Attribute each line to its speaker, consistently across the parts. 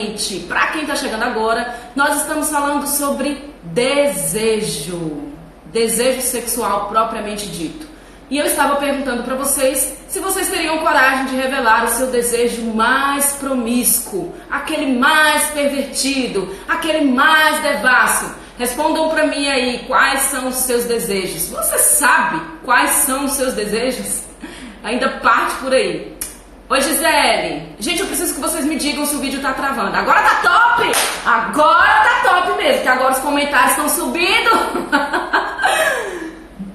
Speaker 1: Gente, para quem está chegando agora, nós estamos falando sobre desejo, desejo sexual propriamente dito. E eu estava perguntando para vocês se vocês teriam coragem de revelar o seu desejo mais promíscuo, aquele mais pervertido, aquele mais devasso. Respondam para mim aí quais são os seus desejos. Você sabe quais são os seus desejos? Ainda parte por aí. Oi, Gisele. Gente, eu preciso que vocês me digam se o vídeo tá travando. Agora tá top! Agora tá top mesmo, que agora os comentários estão subindo.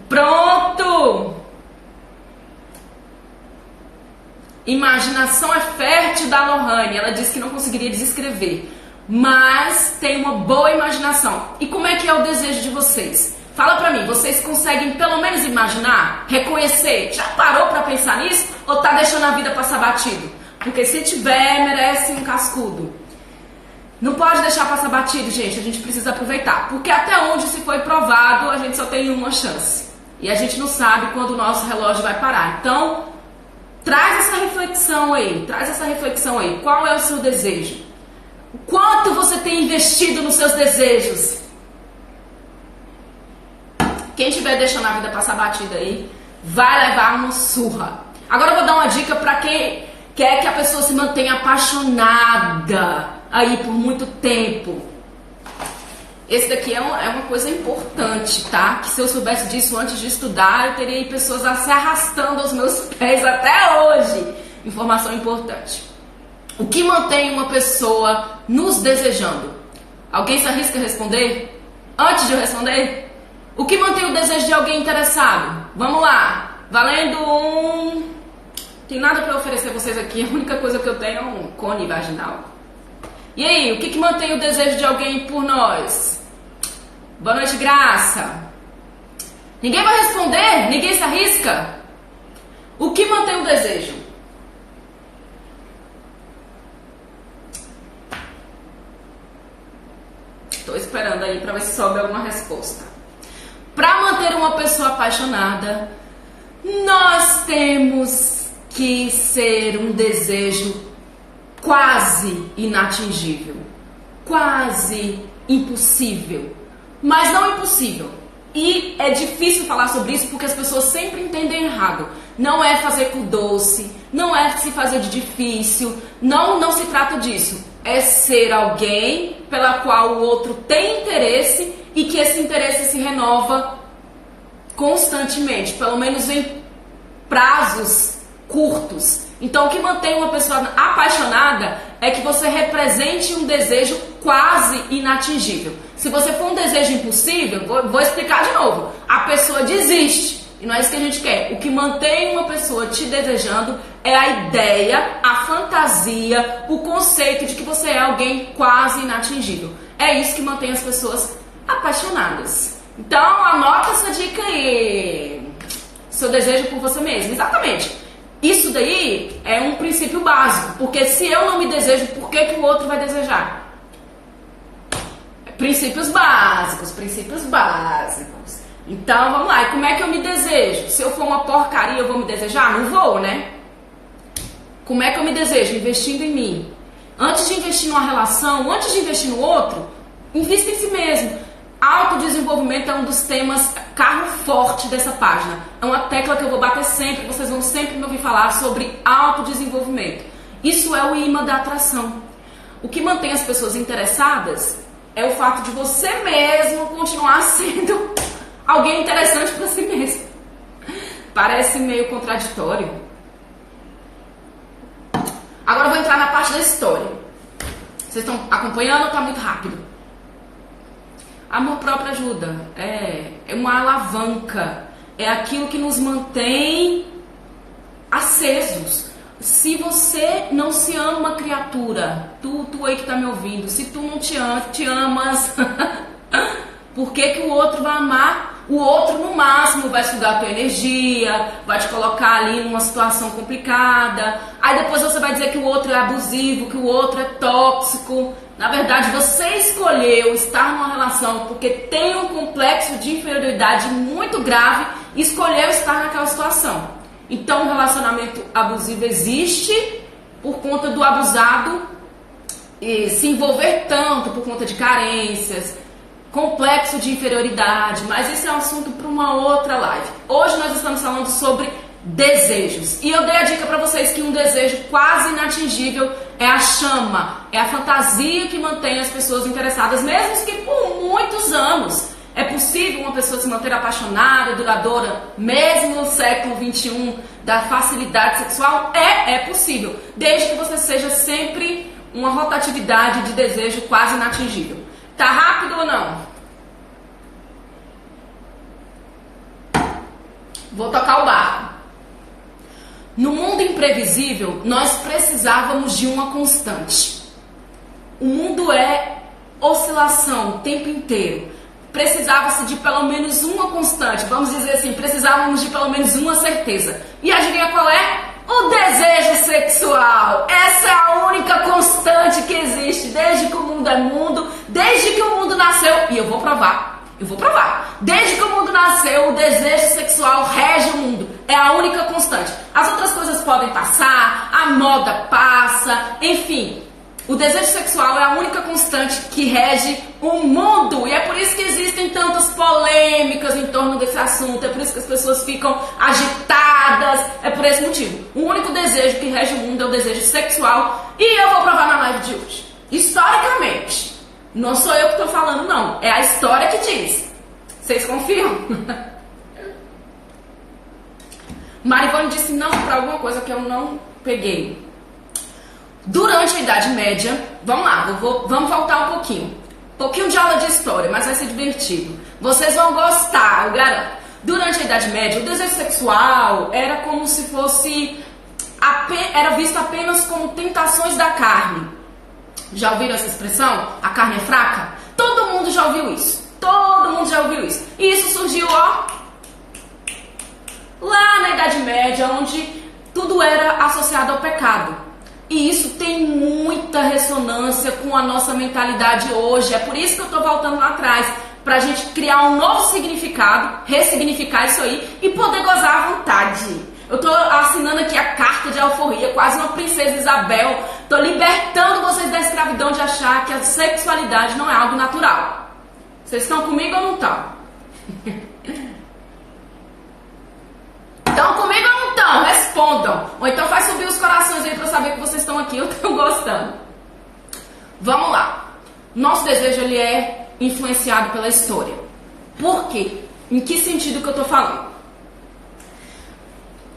Speaker 1: Pronto! Imaginação é fértil da Lohane. Ela disse que não conseguiria desescrever, mas tem uma boa imaginação. E como é que é o desejo de vocês? Fala pra mim, vocês conseguem pelo menos imaginar, reconhecer? Já parou pra pensar nisso? Ou tá deixando a vida passar batido? Porque se tiver, merece um cascudo. Não pode deixar passar batido, gente. A gente precisa aproveitar. Porque até onde se foi provado, a gente só tem uma chance. E a gente não sabe quando o nosso relógio vai parar. Então, traz essa reflexão aí. Traz essa reflexão aí. Qual é o seu desejo? O quanto você tem investido nos seus desejos? Quem estiver deixando a vida passar batida aí, vai levar uma surra. Agora eu vou dar uma dica pra quem quer que a pessoa se mantenha apaixonada aí por muito tempo. Esse daqui é uma coisa importante, tá? Que se eu soubesse disso antes de estudar, eu teria aí pessoas se arrastando aos meus pés até hoje. Informação importante. O que mantém uma pessoa nos desejando? Alguém se arrisca a responder? Antes de eu responder? O que mantém o desejo de alguém interessado? Vamos lá. Valendo um... Tem nada para oferecer a vocês aqui. A única coisa que eu tenho é um cone vaginal. E aí, o que mantém o desejo de alguém por nós? Boa noite, Graça. Ninguém vai responder? Ninguém se arrisca? O que mantém o desejo? Estou esperando aí para ver se sobe alguma resposta. Para manter uma pessoa apaixonada, nós temos que ser um desejo quase inatingível, quase impossível, mas não impossível. E é difícil falar sobre isso porque as pessoas sempre entendem errado. Não é fazer com doce, não é se fazer de difícil, não se trata disso. É ser alguém pela qual o outro tem interesse e que esse interesse se renova constantemente, pelo menos em prazos curtos. Então, o que mantém uma pessoa apaixonada é que você represente um desejo quase inatingível. Se você for um desejo impossível, vou explicar de novo, a pessoa desiste. E não é isso que a gente quer. O que mantém uma pessoa te desejando é a ideia, a fantasia, o conceito de que você é alguém quase inatingível. É isso que mantém as pessoas apaixonadas. Então, anota essa dica aí. Seu desejo por você mesmo. Exatamente. Isso daí é um princípio básico. Porque se eu não me desejo, por que o outro vai desejar? Princípios básicos, princípios básicos. Então, vamos lá. E como é que eu me desejo? Se eu for uma porcaria, eu vou me desejar? Não vou, né? Como é que eu me desejo? Investindo em mim. Antes de investir numa relação, antes de investir no outro, invista em si mesmo. Autodesenvolvimento é um dos temas carro forte dessa página. É uma tecla que eu vou bater sempre, vocês vão sempre me ouvir falar sobre autodesenvolvimento. Isso é o imã da atração. O que mantém as pessoas interessadas é o fato de você mesmo continuar sendo alguém interessante para si mesmo. Parece meio contraditório. Agora eu vou entrar na parte da história. Vocês estão acompanhando ou está muito rápido? Amor próprio ajuda, é uma alavanca, é aquilo que nos mantém acesos. Se você não se ama, criatura, tu aí que tá me ouvindo, se tu não te amas, por que o outro vai amar? O outro no máximo vai sugar a tua energia, vai te colocar ali numa situação complicada, aí depois você vai dizer que o outro é abusivo, que o outro é tóxico. Na verdade, você escolheu estar numa relação porque tem um complexo de inferioridade muito grave e escolheu estar naquela situação. Então, o relacionamento abusivo existe por conta do abusado se envolver tanto por conta de carências, complexo de inferioridade, mas isso é um assunto para uma outra live. Hoje nós estamos falando sobre desejos. E eu dei a dica para vocês que um desejo quase inatingível é a chama, é a fantasia que mantém as pessoas interessadas, mesmo que por muitos anos. É possível uma pessoa se manter apaixonada, duradoura, mesmo no século XXI, da facilidade sexual? É possível, desde que você seja sempre uma rotatividade de desejo quase inatingível. Tá rápido ou não? Vou tocar o barco. No mundo imprevisível, nós precisávamos de uma constante. O mundo é oscilação o tempo inteiro. Precisava-se de pelo menos uma constante, vamos dizer assim, precisávamos de pelo menos uma certeza. E adivinha qual é? O desejo sexual. Essa é a única constante que existe desde que o mundo é mundo, desde que o mundo nasceu. E eu vou provar. Desde que o mundo nasceu, o desejo sexual rege o mundo. É a única constante. As outras coisas podem passar, a moda passa, enfim. O desejo sexual é a única constante que rege o mundo. E é por isso que existem tantas polêmicas em torno desse assunto. É por isso que as pessoas ficam agitadas. É por esse motivo. O único desejo que rege o mundo é o desejo sexual. E eu vou provar na live de hoje. Historicamente. Não sou eu que estou falando, não. É a história que diz. Vocês confiam? Marivone disse não para alguma coisa que eu não peguei. Durante a Idade Média, vamos lá, vamos voltar um pouquinho. Pouquinho de aula de história, mas vai ser divertido. Vocês vão gostar, eu garanto. Durante a Idade Média, o desejo sexual era como se fosse... Era visto apenas como tentações da carne. Já ouviram essa expressão? A carne é fraca? Todo mundo já ouviu isso. E isso surgiu, ó, lá na Idade Média, onde tudo era associado ao pecado. E isso tem muita ressonância com a nossa mentalidade hoje. É por isso que eu estou voltando lá atrás, pra gente criar um novo significado, ressignificar isso aí e poder gozar à vontade. Eu tô assinando aqui a carta de alforria, quase uma princesa Isabel. Tô libertando vocês da escravidão de achar que a sexualidade não é algo natural. Vocês estão comigo ou não estão? Estão comigo ou não estão? Respondam. Ou então faz subir os corações aí pra eu saber que vocês estão aqui ou estão gostando. Vamos lá. Nosso desejo, ele é influenciado pela história. Por quê? Em que sentido que eu tô falando?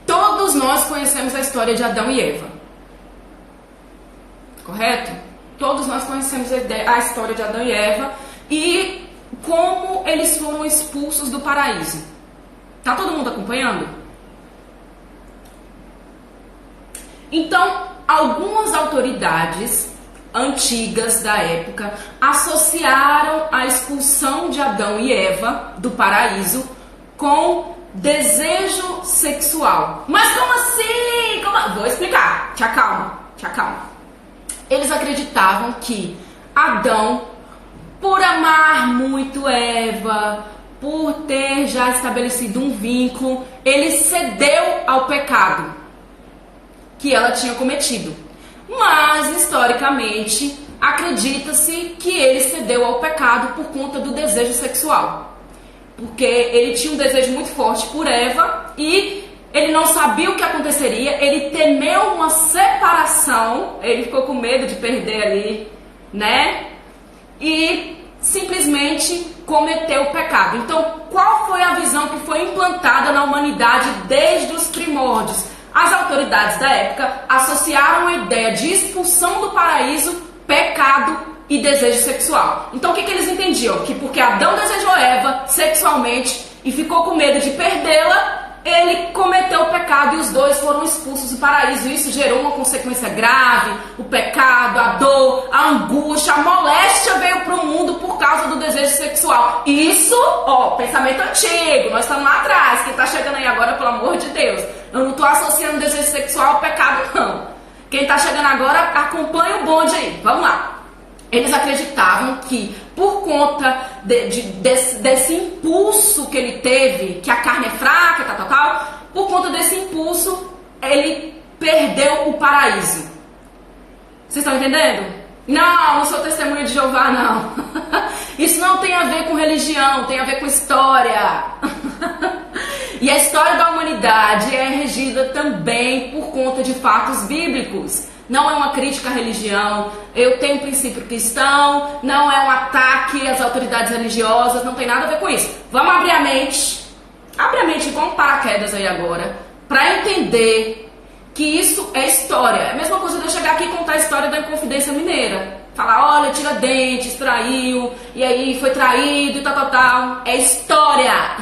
Speaker 1: Todos nós conhecemos a história de Adão e Eva. Correto? Todos nós conhecemos a história de Adão e Eva e como eles foram expulsos do paraíso. Tá todo mundo acompanhando? Então, algumas autoridades antigas da época associaram a expulsão de Adão e Eva do paraíso com desejo sexual. Mas como assim? Vou explicar. Te acalma. Eles acreditavam que Adão, por amar muito Eva, por ter já estabelecido um vínculo, ele cedeu ao pecado que ela tinha cometido. Mas, historicamente, acredita-se que ele cedeu ao pecado por conta do desejo sexual. Porque ele tinha um desejo muito forte por Eva e ele não sabia o que aconteceria, ele temeu uma separação, ele ficou com medo de perder ali, né? E simplesmente cometeu o pecado. Então, qual foi a visão que foi implantada na humanidade desde os primórdios? As autoridades da época associaram a ideia de expulsão do paraíso, pecado e desejo sexual. Então o que eles entendiam? Que porque Adão desejou Eva sexualmente e ficou com medo de perdê-la, ele cometeu o pecado e os dois foram expulsos do paraíso. Isso gerou uma consequência grave, o pecado, a dor, a angústia, a moléstia veio para o mundo por causa do desejo sexual. Isso, ó, pensamento antigo, nós estamos lá atrás. Quem está chegando aí agora, pelo amor de Deus, eu não estou associando desejo sexual ao pecado, não. Quem está chegando agora, acompanha o bonde aí, vamos lá. Eles acreditavam que por conta desse impulso que ele teve, que a carne é fraca, tal, por conta desse impulso, ele perdeu o paraíso. Vocês estão entendendo? Não sou testemunha de Jeová, não. Isso não tem a ver com religião, tem a ver com história. E a história da humanidade é regida também por conta de fatos bíblicos. Não é uma crítica à religião, eu tenho um princípio cristão, não é um ataque às autoridades religiosas, não tem nada a ver com isso. Vamos abrir a mente e vamos paraquedas aí agora, para entender que isso é história. É a mesma coisa de eu chegar aqui e contar a história da Inconfidência Mineira. Falar, olha, Tiradentes traiu, e aí foi traído e tal. É história.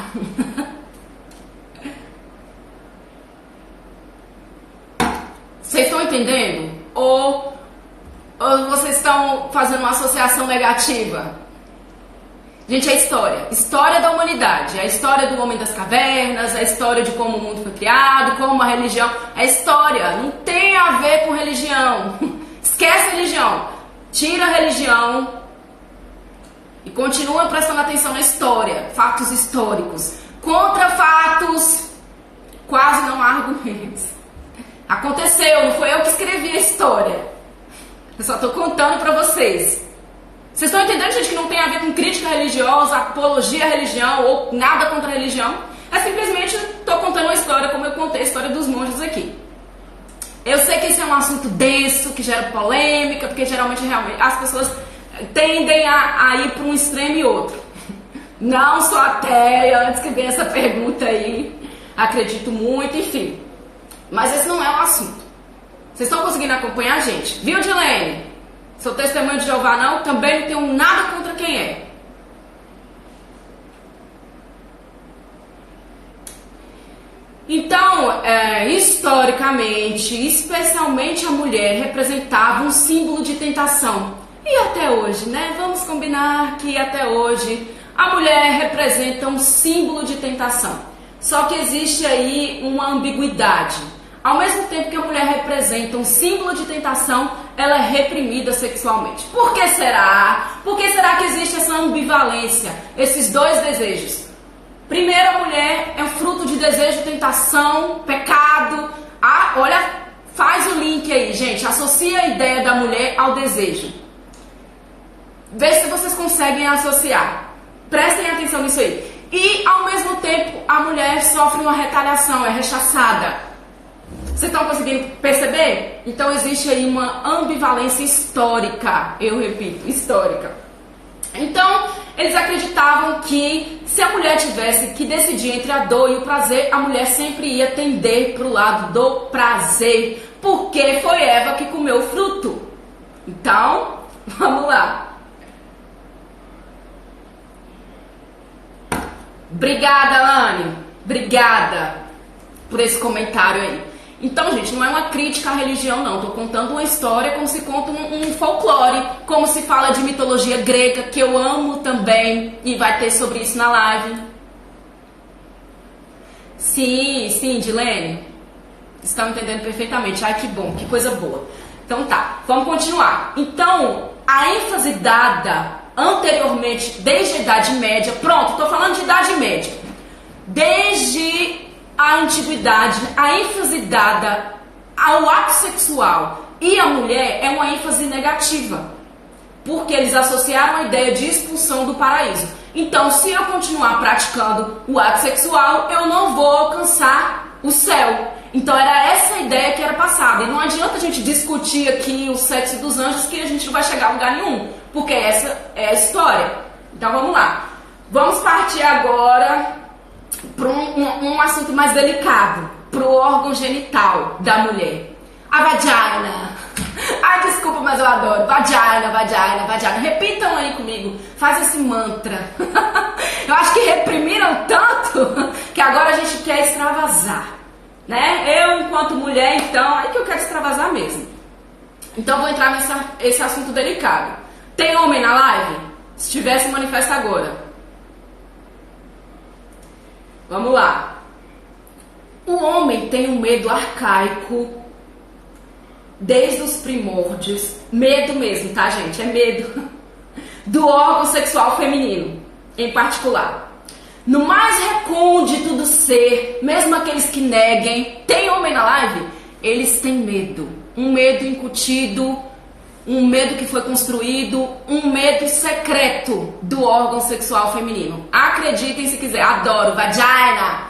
Speaker 1: Vocês estão entendendo? Ou vocês estão fazendo uma associação negativa? Gente, é história. História da humanidade. É a história do homem das cavernas, é a história de como o mundo foi criado, como a religião. É história. Não tem a ver com religião. Esquece a religião. Tira a religião e continua prestando atenção na história. Fatos históricos. Contra fatos, quase não há argumentos. Aconteceu, não foi eu que escrevi a história. Eu só estou contando para vocês. Vocês estão entendendo, gente, que não tem a ver com crítica religiosa, apologia à religião ou nada contra a religião? É simplesmente estou contando uma história como eu contei a história dos monges aqui. Eu sei que esse é um assunto denso, que gera polêmica, porque geralmente realmente as pessoas tendem a ir para um extremo e outro. Não sou ateia, antes que venha essa pergunta aí, acredito muito, enfim. Mas esse não é o assunto. Vocês estão conseguindo acompanhar, gente? Viu, Dilene? Sou testemunho de Jeová, não? Também não tenho nada contra quem é. Então, historicamente, especialmente a mulher representava um símbolo de tentação. E até hoje, né? Vamos combinar que até hoje a mulher representa um símbolo de tentação. Só que existe aí uma ambiguidade. Ao mesmo tempo que a mulher representa um símbolo de tentação, ela é reprimida sexualmente. Por que será? Por que será que existe essa ambivalência, esses dois desejos? Primeiro, a mulher é fruto de desejo, tentação, pecado. Olha, faz o link aí, gente. Associa a ideia da mulher ao desejo. Vê se vocês conseguem associar. Prestem atenção nisso aí. E, ao mesmo tempo, a mulher sofre uma retaliação, é rechaçada. Vocês estão conseguindo perceber? Então existe aí uma ambivalência histórica, eu repito, histórica. Então, eles acreditavam que se a mulher tivesse que decidir entre a dor e o prazer, a mulher sempre ia tender para o lado do prazer, porque foi Eva que comeu o fruto. Então, vamos lá. Obrigada, Lani. Obrigada por esse comentário aí. Então, gente, não é uma crítica à religião, não. Estou contando uma história como se conta um folclore, como se fala de mitologia grega, que eu amo também, e vai ter sobre isso na live. Sim, Dilene. Estão entendendo perfeitamente. Ai, que bom, que coisa boa. Então tá, vamos continuar. Então, a ênfase dada anteriormente, desde a Idade Média, pronto, estou falando de Idade Média, desde a antiguidade, a ênfase dada ao ato sexual e à mulher é uma ênfase negativa, porque eles associaram a ideia de expulsão do paraíso. Então, se eu continuar praticando o ato sexual, eu não vou alcançar o céu. Então, era essa a ideia que era passada. E não adianta a gente discutir aqui o sexo dos anjos, que a gente não vai chegar a lugar nenhum, porque essa é a história. Então, vamos lá. Vamos partir agora para um assunto mais delicado, para o órgão genital da mulher. A vagina. Ai, desculpa, mas eu adoro. Vagina. Repitam aí comigo. Faz esse mantra. Eu acho que reprimiram tanto que agora a gente quer extravasar, né? Eu, enquanto mulher, então, é que eu quero extravasar mesmo. Então, vou entrar nesse assunto delicado. Tem homem na live? Se tiver, se manifesta agora. Vamos lá. O homem tem um medo arcaico desde os primórdios. Medo mesmo, tá, gente? É medo do órgão sexual feminino, em particular. No mais recôndito do ser, mesmo aqueles que neguem, tem homem na live? Eles têm medo. Um medo incutido um medo que foi construído, um medo secreto do órgão sexual feminino. Acreditem se quiser, adoro, vagina!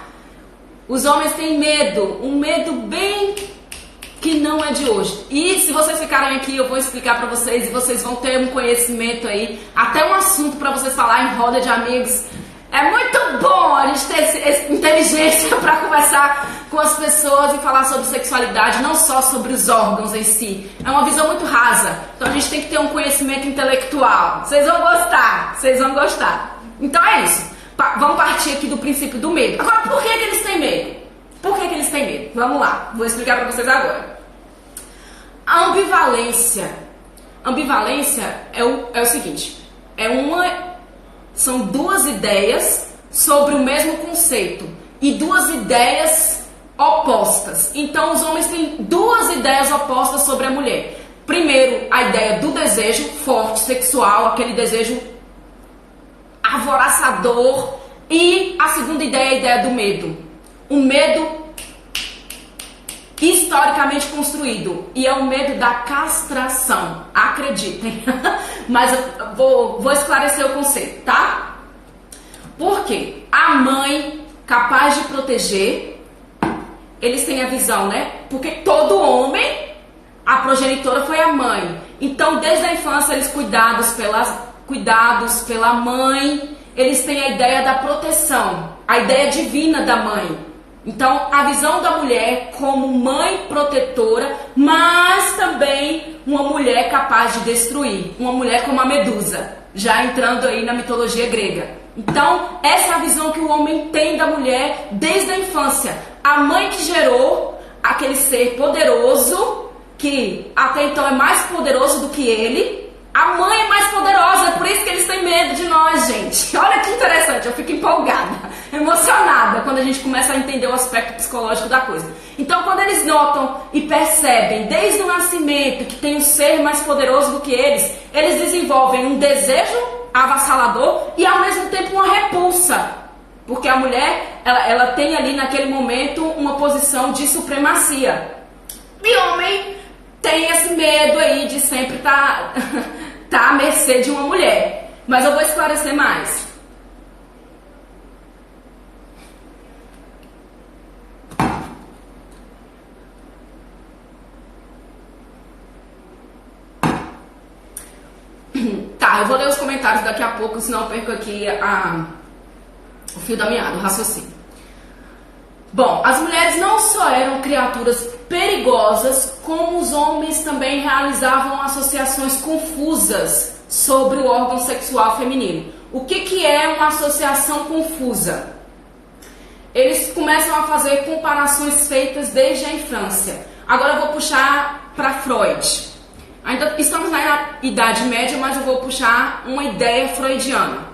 Speaker 1: Os homens têm medo, um medo bem que não é de hoje. E se vocês ficarem aqui, eu vou explicar pra vocês e vocês vão ter um conhecimento aí, até um assunto pra vocês falar em roda de amigos. É muito bom a gente ter inteligência pra conversar com as pessoas e falar sobre sexualidade, não só sobre os órgãos em si. É uma visão muito rasa, então a gente tem que ter um conhecimento intelectual. Vocês vão gostar, vocês vão gostar. Então é isso. Vamos partir aqui do princípio do medo. Agora, por que eles têm medo? Por que eles têm medo? Vamos lá, vou explicar pra vocês agora. A ambivalência. Ambivalência é o seguinte, são duas ideias sobre o mesmo conceito e duas ideias opostas. Então os homens têm duas ideias opostas sobre a mulher. Primeiro, a ideia do desejo forte, sexual, aquele desejo alvoroçador, e a segunda ideia é a ideia do medo. O medo historicamente construído, e é o medo da castração, acreditem. Mas eu vou esclarecer o conceito, tá? Por quê? A mãe capaz de proteger, eles têm a visão, né? Porque todo homem, a progenitora foi a mãe. Então, desde a infância, eles cuidados pela mãe, eles têm a ideia da proteção, a ideia divina da mãe. Então, a visão da mulher como mãe protetora, mas também uma mulher capaz de destruir, uma mulher como a Medusa, já entrando aí na mitologia grega. Então, essa é a visão que o homem tem da mulher desde a infância. A mãe que gerou aquele ser poderoso, que até então é mais poderoso do que ele. A mãe é mais poderosa, é por isso que eles têm medo de nós, gente. Olha que interessante, eu fico empolgada, emocionada quando a gente começa a entender o aspecto psicológico da coisa. Então, quando eles notam e percebem desde o nascimento que tem um ser mais poderoso do que eles desenvolvem um desejo avassalador e ao mesmo tempo uma repulsa. Porque a mulher, ela tem ali naquele momento uma posição de supremacia. E o homem tem esse medo aí de sempre estar à mercê de uma mulher. Mas eu vou esclarecer mais. Tá, eu vou ler os comentários daqui a pouco, senão eu perco aqui o fio da meada, o raciocínio. Bom, as mulheres não só eram criaturas perigosas, como os homens também realizavam associações confusas sobre o órgão sexual feminino. O que é uma associação confusa? Eles começam a fazer comparações feitas desde a infância. Agora eu vou puxar para Freud. Ainda estamos na Idade Média, mas eu vou puxar uma ideia freudiana.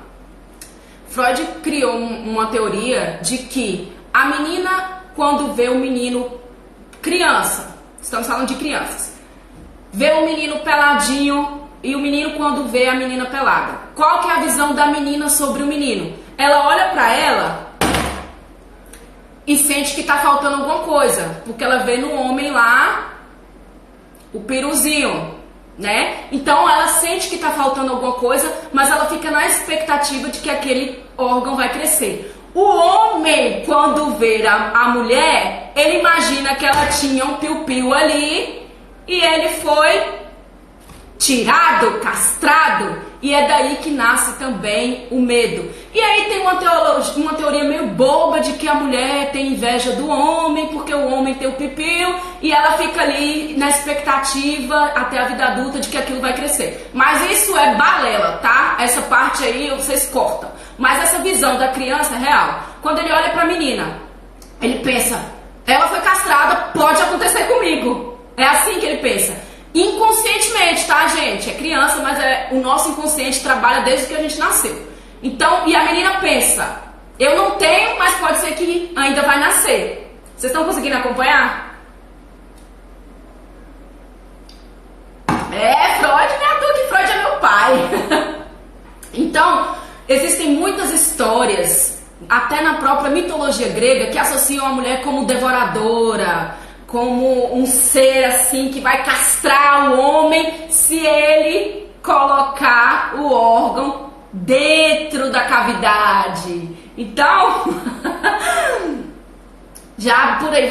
Speaker 1: Freud criou uma teoria de que a menina, quando vê o menino criança, estamos falando de crianças, vê o menino peladinho e o menino quando vê a menina pelada. Qual que é a visão da menina sobre o menino? Ela olha pra ela e sente que tá faltando alguma coisa, porque ela vê no homem lá o piruzinho, né? Então ela sente que tá faltando alguma coisa, mas ela fica na expectativa de que aquele órgão vai crescer. O homem, quando vê a mulher, ele imagina que ela tinha um piu-piu ali e ele foi tirado, castrado, e é daí que nasce também o medo. E aí tem uma teoria meio boba de que a mulher tem inveja do homem porque o homem tem o piu-piu e ela fica ali na expectativa até a vida adulta de que aquilo vai crescer. Mas isso é balela, tá? Essa parte aí vocês cortam. Mas essa visão da criança é real. Quando ele olha pra menina, ele pensa, ela foi castrada, pode acontecer comigo. É assim que ele pensa. Inconscientemente, tá, gente? É criança, mas o nosso inconsciente trabalha desde que a gente nasceu. Então, e a menina pensa, eu não tenho, mas pode ser que ainda vai nascer. Vocês estão conseguindo acompanhar? Freud, né? À toa que Freud é meu pai. Então, existem muitas histórias, até na própria mitologia grega, que associam a mulher como devoradora, como um ser assim que vai castrar o homem se ele colocar o órgão dentro da cavidade. Então, já por aí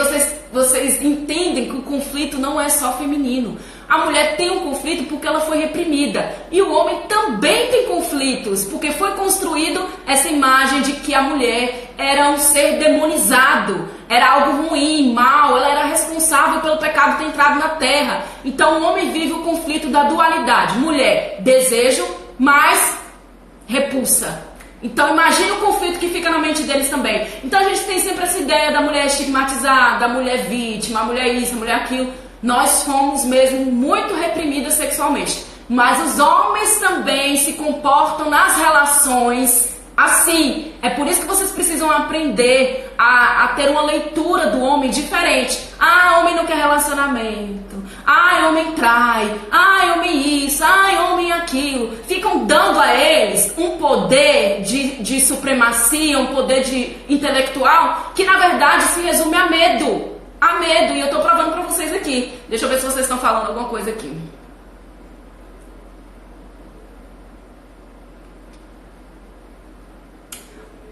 Speaker 1: vocês entendem que o conflito não é só feminino. A mulher tem um conflito porque ela foi reprimida. E o homem também tem conflitos, porque foi construído essa imagem de que a mulher era um ser demonizado, era algo ruim, mal, ela era responsável pelo pecado ter entrado na terra. Então o homem vive o conflito da dualidade. Mulher, desejo, mais repulsa. Então imagine o conflito que fica na mente deles também. Então a gente tem sempre essa ideia da mulher estigmatizada, da mulher vítima, a mulher isso, a mulher aquilo. Nós fomos mesmo muito reprimidas sexualmente. Mas os homens também se comportam nas relações assim. É por isso que vocês precisam aprender a ter uma leitura do homem diferente. Ah, homem não quer relacionamento. Ah, homem trai. Ah, homem isso. Ah, homem aquilo. Ficam dando a eles um poder de supremacia, um poder de intelectual que na verdade se resume a medo. A medo, e eu tô provando pra vocês aqui. Deixa eu ver se vocês estão falando alguma coisa aqui.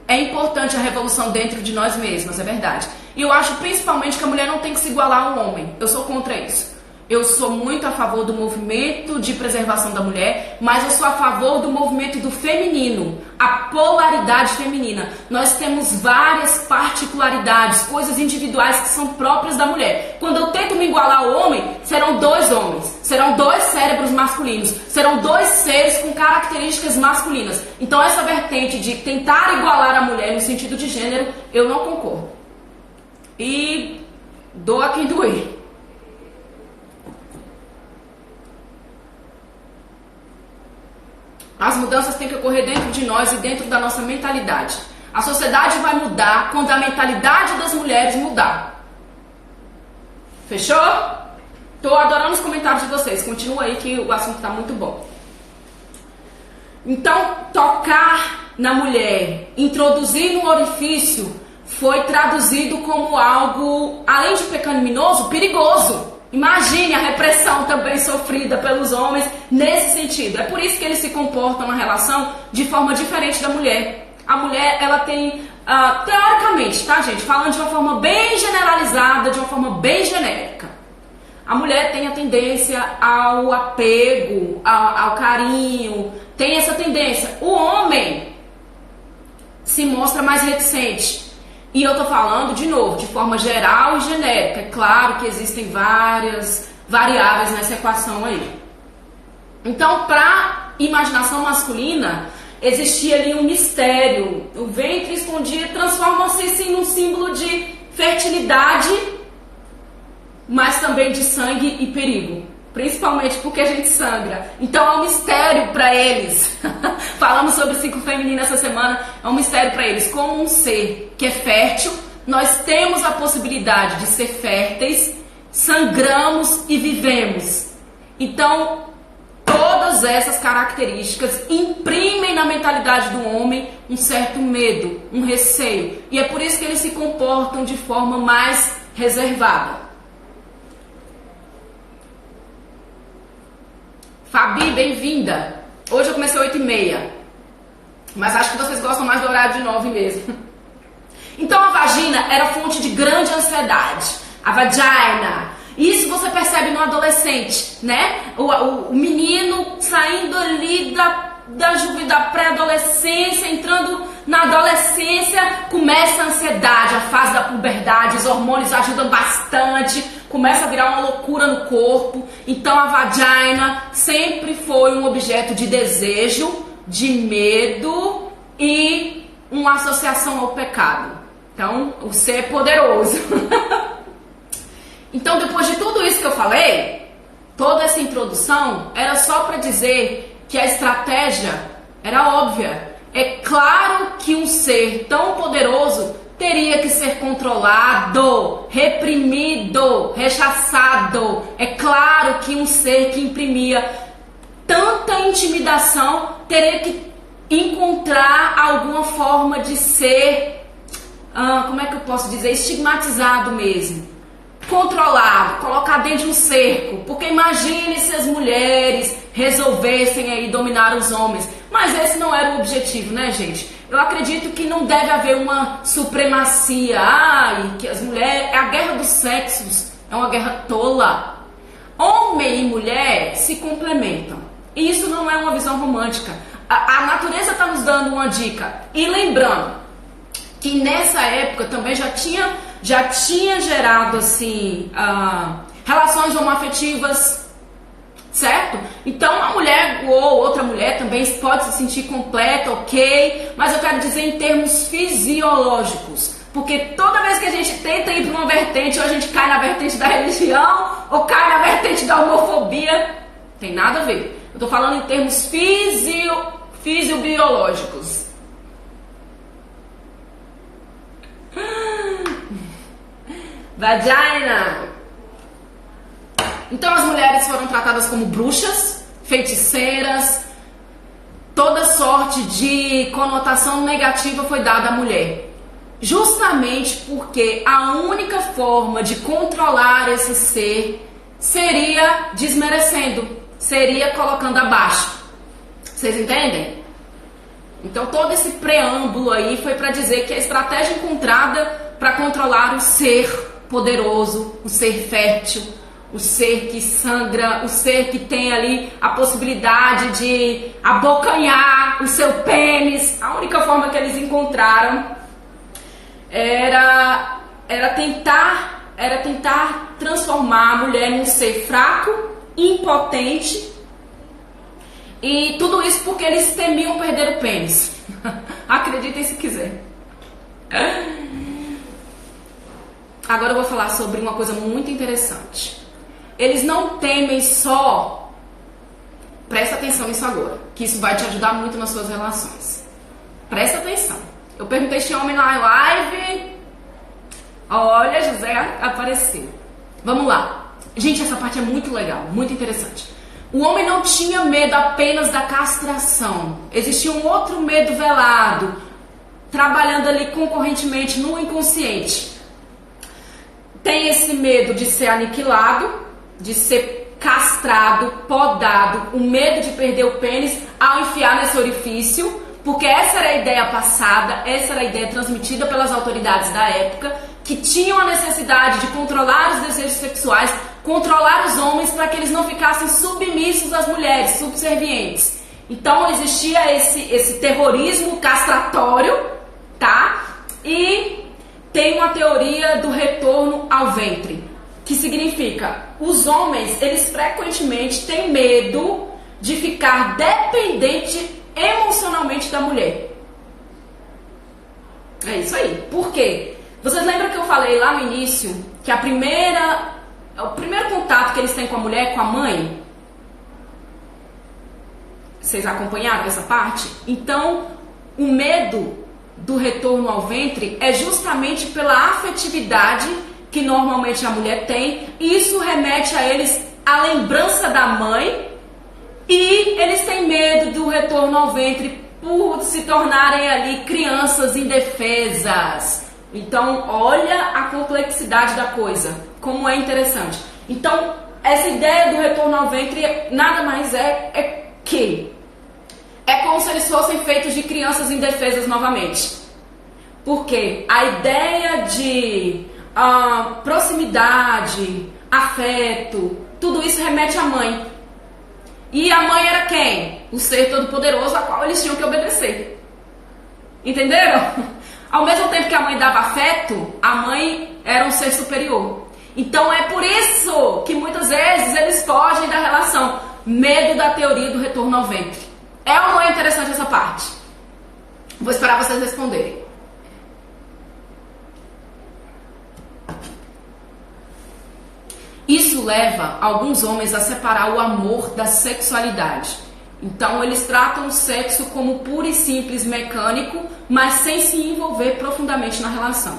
Speaker 1: É importante a revolução dentro de nós mesmas, é verdade. E eu acho principalmente que a mulher não tem que se igualar ao homem. Eu sou contra isso. Eu sou muito a favor do movimento de preservação da mulher, mas eu sou a favor do movimento do feminino, a polaridade feminina. Nós temos várias particularidades, coisas individuais que são próprias da mulher. Quando eu tento me igualar ao homem, serão dois homens, serão dois cérebros masculinos, serão dois seres com características masculinas. Então essa vertente de tentar igualar a mulher no sentido de gênero, eu não concordo. E doa quem doer. As mudanças têm que ocorrer dentro de nós e dentro da nossa mentalidade. A sociedade vai mudar quando a mentalidade das mulheres mudar. Fechou? Tô adorando os comentários de vocês. Continua aí que o assunto tá muito bom. Então, tocar na mulher, introduzir no orifício, foi traduzido como algo, além de pecaminoso, perigoso. Imagine a repressão também sofrida pelos homens nesse sentido. É por isso que eles se comportam na relação de forma diferente da mulher. A mulher, ela tem, teoricamente, tá, gente? Falando de uma forma bem generalizada, de uma forma bem genérica. A mulher tem a tendência ao apego, ao carinho, tem essa tendência. O homem se mostra mais reticente. E eu tô falando, de novo, de forma geral e genérica. É claro que existem várias variáveis nessa equação aí. Então, para imaginação masculina, existia ali um mistério. O ventre escondido transforma-se assim, num símbolo de fertilidade, mas também de sangue e perigo. Principalmente porque a gente sangra. Então é um mistério para eles. Falamos sobre o ciclo feminino essa semana. É um mistério para eles. Como um ser que é fértil, nós temos a possibilidade de ser férteis, sangramos e vivemos. Então, todas essas características imprimem na mentalidade do homem um certo medo, um receio. E é por isso que eles se comportam de forma mais reservada. Fabi, bem-vinda. Hoje eu comecei 8h30, mas acho que vocês gostam mais do horário de 9 mesmo. Então a vagina era fonte de grande ansiedade. A vagina. Isso você percebe no adolescente, né? O menino saindo ali da pré-adolescência, entrando na adolescência, começa a ansiedade, a fase da puberdade, os hormônios ajudam bastante, começa a virar uma loucura no corpo. Então a vagina sempre foi um objeto de desejo, de medo e uma associação ao pecado. Então, o ser poderoso. Então, depois de tudo isso que eu falei, toda essa introdução era só para dizer que a estratégia era óbvia. É claro que um ser tão poderoso teria que ser controlado, reprimido, rechaçado. É claro que um ser que imprimia tanta intimidação teria que encontrar alguma forma de ser, como é que eu posso dizer, estigmatizado mesmo. controlado, colocado dentro de um cerco, porque imagine se as mulheres resolvessem aí dominar os homens, mas esse não era o objetivo, né, gente? Eu acredito que não deve haver uma supremacia, que as mulheres, a guerra dos sexos é uma guerra tola. Homem e mulher se complementam, e isso não é uma visão romântica. A natureza está nos dando uma dica, e lembrando que nessa época também já tinha gerado assim relações homoafetivas, certo? Então a mulher ou outra mulher também pode se sentir completa, ok? Mas eu quero dizer em termos fisiológicos, porque toda vez que a gente tenta ir para uma vertente, ou a gente cai na vertente da religião, ou cai na vertente da homofobia, tem nada a ver. Eu tô falando em termos fisiobiológicos. Vagina. Então as mulheres foram tratadas como bruxas, feiticeiras, toda sorte de conotação negativa foi dada à mulher. Justamente porque a única forma de controlar esse ser seria desmerecendo, seria colocando abaixo. Vocês entendem? Então todo esse preâmbulo aí foi para dizer que a estratégia encontrada para controlar o ser poderoso, o ser fértil, o ser que sangra, o ser que tem ali a possibilidade de abocanhar o seu pênis, a única forma que eles encontraram era tentar transformar a mulher num ser fraco, impotente, e tudo isso porque eles temiam perder o pênis. Acreditem se quiser. Agora eu vou falar sobre uma coisa muito interessante. Eles não temem só... Presta atenção nisso agora, que isso vai te ajudar muito nas suas relações. Presta atenção. Eu perguntei a este homem na live. Olha, José apareceu. Vamos lá. Gente, essa parte é muito legal, muito interessante. O homem não tinha medo apenas da castração. Existia um outro medo velado, trabalhando ali concorrentemente no inconsciente. Tem esse medo de ser aniquilado, de ser castrado, podado, o medo de perder o pênis ao enfiar nesse orifício, porque essa era a ideia passada, essa era a ideia transmitida pelas autoridades da época, que tinham a necessidade de controlar os desejos sexuais, controlar os homens para que eles não ficassem submissos às mulheres, subservientes. Então existia esse terrorismo castratório, tá? E tem uma teoria do retorno ao ventre, que significa, os homens, eles frequentemente têm medo de ficar dependente emocionalmente da mulher. É isso aí. Por quê? Vocês lembram que eu falei lá no início que o primeiro contato que eles têm com a mulher é com a mãe? Vocês acompanharam essa parte? Então, o medo do retorno ao ventre é justamente pela afetividade que normalmente a mulher tem, e isso remete a eles à lembrança da mãe, e eles têm medo do retorno ao ventre por se tornarem ali crianças indefesas. Então, olha a complexidade da coisa, como é interessante. Então, essa ideia do retorno ao ventre nada mais é como se eles fossem feitos de crianças indefesas novamente. Porque a ideia de proximidade, afeto, tudo isso remete à mãe. E a mãe era quem? O ser todo-poderoso a qual eles tinham que obedecer. Entenderam? Ao mesmo tempo que a mãe dava afeto, a mãe era um ser superior. Então é por isso que muitas vezes eles fogem da relação. Medo da teoria do retorno ao ventre. É ou não é interessante essa parte? Vou esperar vocês responderem. Isso leva alguns homens a separar o amor da sexualidade. Então eles tratam o sexo como puro e simples mecânico, mas sem se envolver profundamente na relação.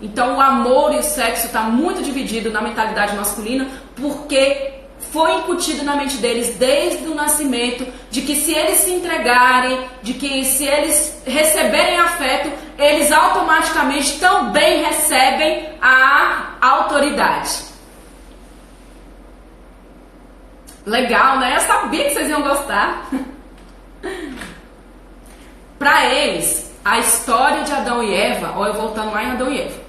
Speaker 1: Então o amor e o sexo está muito dividido na mentalidade masculina, porque foi incutido na mente deles desde o nascimento de que se eles se entregarem, de que se eles receberem afeto, eles automaticamente também recebem a autoridade. Legal, né? Eu sabia que vocês iam gostar. Para eles, a história de Adão e Eva, olha, voltando lá em Adão e Eva,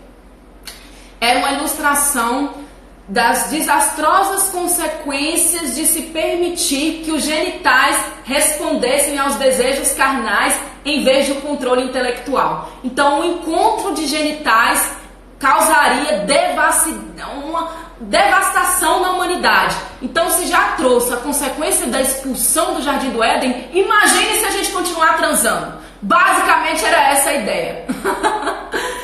Speaker 1: era uma ilustração das desastrosas consequências de se permitir que os genitais respondessem aos desejos carnais em vez do controle intelectual. Então, o encontro de genitais causaria uma devastação na humanidade. Então, se já trouxe a consequência da expulsão do Jardim do Éden, imagine se a gente continuar transando. Basicamente era essa a ideia.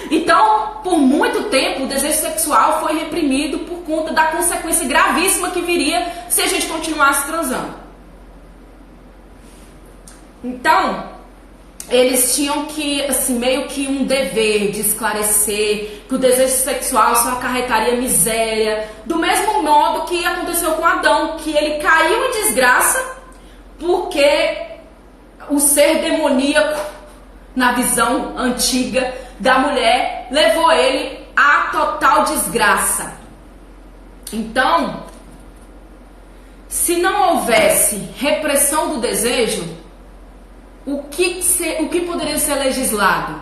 Speaker 1: Então, por muito tempo, o desejo sexual foi reprimido por conta da consequência gravíssima que viria se a gente continuasse transando. Então, eles tinham que, assim, meio que um dever de esclarecer que o desejo sexual só acarretaria miséria, do mesmo modo que aconteceu com Adão, que ele caiu em desgraça porque o ser demoníaco, na visão antiga da mulher, levou ele à total desgraça. Então, se não houvesse repressão do desejo, o que poderia ser legislado?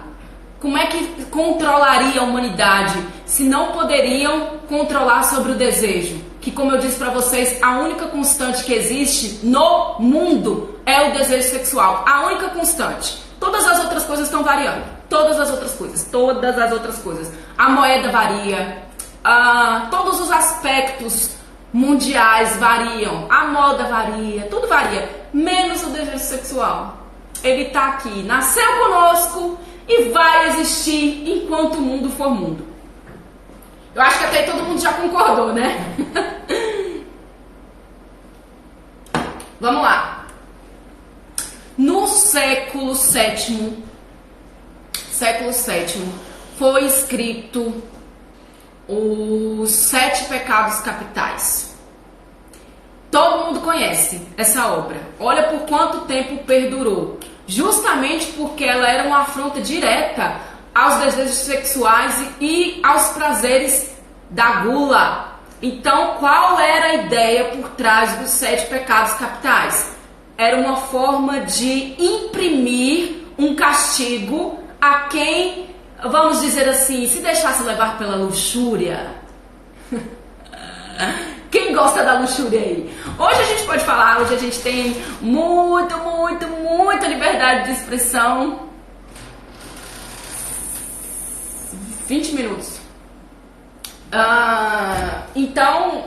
Speaker 1: Como é que controlaria a humanidade se não poderiam controlar sobre o desejo? Que, como eu disse para vocês, a única constante que existe no mundo é o desejo sexual. A única constante. Todas as outras coisas estão variando. Todas as outras coisas. A moeda varia. Todos os aspectos mundiais variam. A moda varia. Tudo varia. Menos o desejo sexual. Ele está aqui. Nasceu conosco e vai existir enquanto o mundo for mundo. Eu acho que até aí todo mundo já concordou, né? Vamos lá. No século VII, foi escrito os 7 pecados capitais. Todo mundo conhece essa obra. Olha por quanto tempo perdurou. Justamente porque ela era uma afronta direta aos desejos sexuais e aos prazeres da gula. Então, qual era a ideia por trás dos 7 pecados capitais? Era uma forma de imprimir um castigo a quem, vamos dizer assim, se deixasse levar pela luxúria. Quem gosta da luxúria aí? Hoje a gente pode falar, hoje a gente tem muita liberdade de expressão. 20 minutos. Então,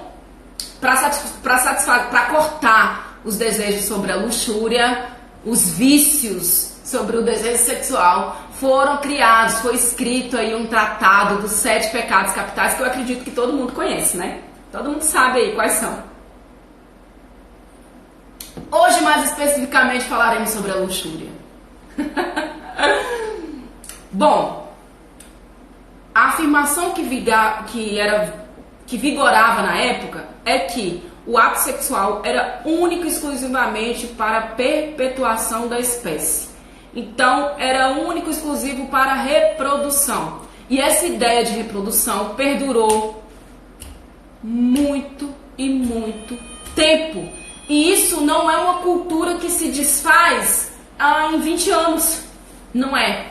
Speaker 1: para cortar os desejos sobre a luxúria, os vícios sobre o desejo sexual, foram criados, foi escrito aí um tratado dos 7 pecados capitais, que eu acredito que todo mundo conhece, né? Todo mundo sabe aí quais são. Hoje, mais especificamente, falaremos sobre a luxúria. Bom, a afirmação que vigorava na época é que o ato sexual era único e exclusivamente para a perpetuação da espécie. Então, era único e exclusivo para a reprodução. E essa ideia de reprodução perdurou muito tempo. E isso não é uma cultura que se desfaz em 20 anos. Não é.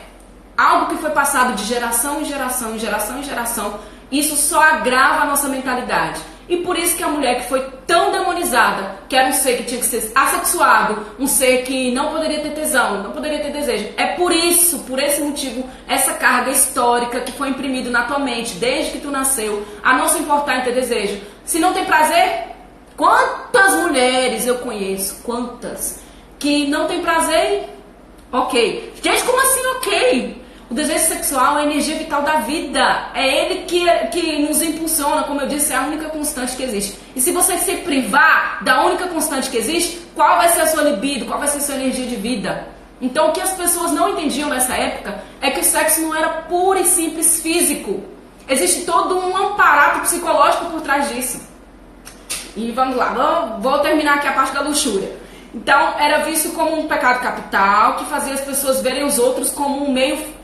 Speaker 1: Algo que foi passado de geração em geração. Isso só agrava a nossa mentalidade. E por isso que a mulher que foi tão demonizada, que era um ser que tinha que ser assexuado, um ser que não poderia ter tesão, não poderia ter desejo. É por esse motivo, essa carga histórica que foi imprimida na tua mente, desde que tu nasceu, a não se importar em ter desejo. Se não tem prazer, quantas mulheres eu conheço, quantas, que não tem prazer? Ok. Gente, como assim ok? O desejo sexual é a energia vital da vida. É ele que nos impulsiona, como eu disse, é a única constante que existe. E se você se privar da única constante que existe, qual vai ser a sua libido? Qual vai ser a sua energia de vida? Então, o que as pessoas não entendiam nessa época é que o sexo não era puro e simples físico. Existe todo um aparato psicológico por trás disso. E vamos lá, vou terminar aqui a parte da luxúria. Então, era visto como um pecado capital que fazia as pessoas verem os outros como um meio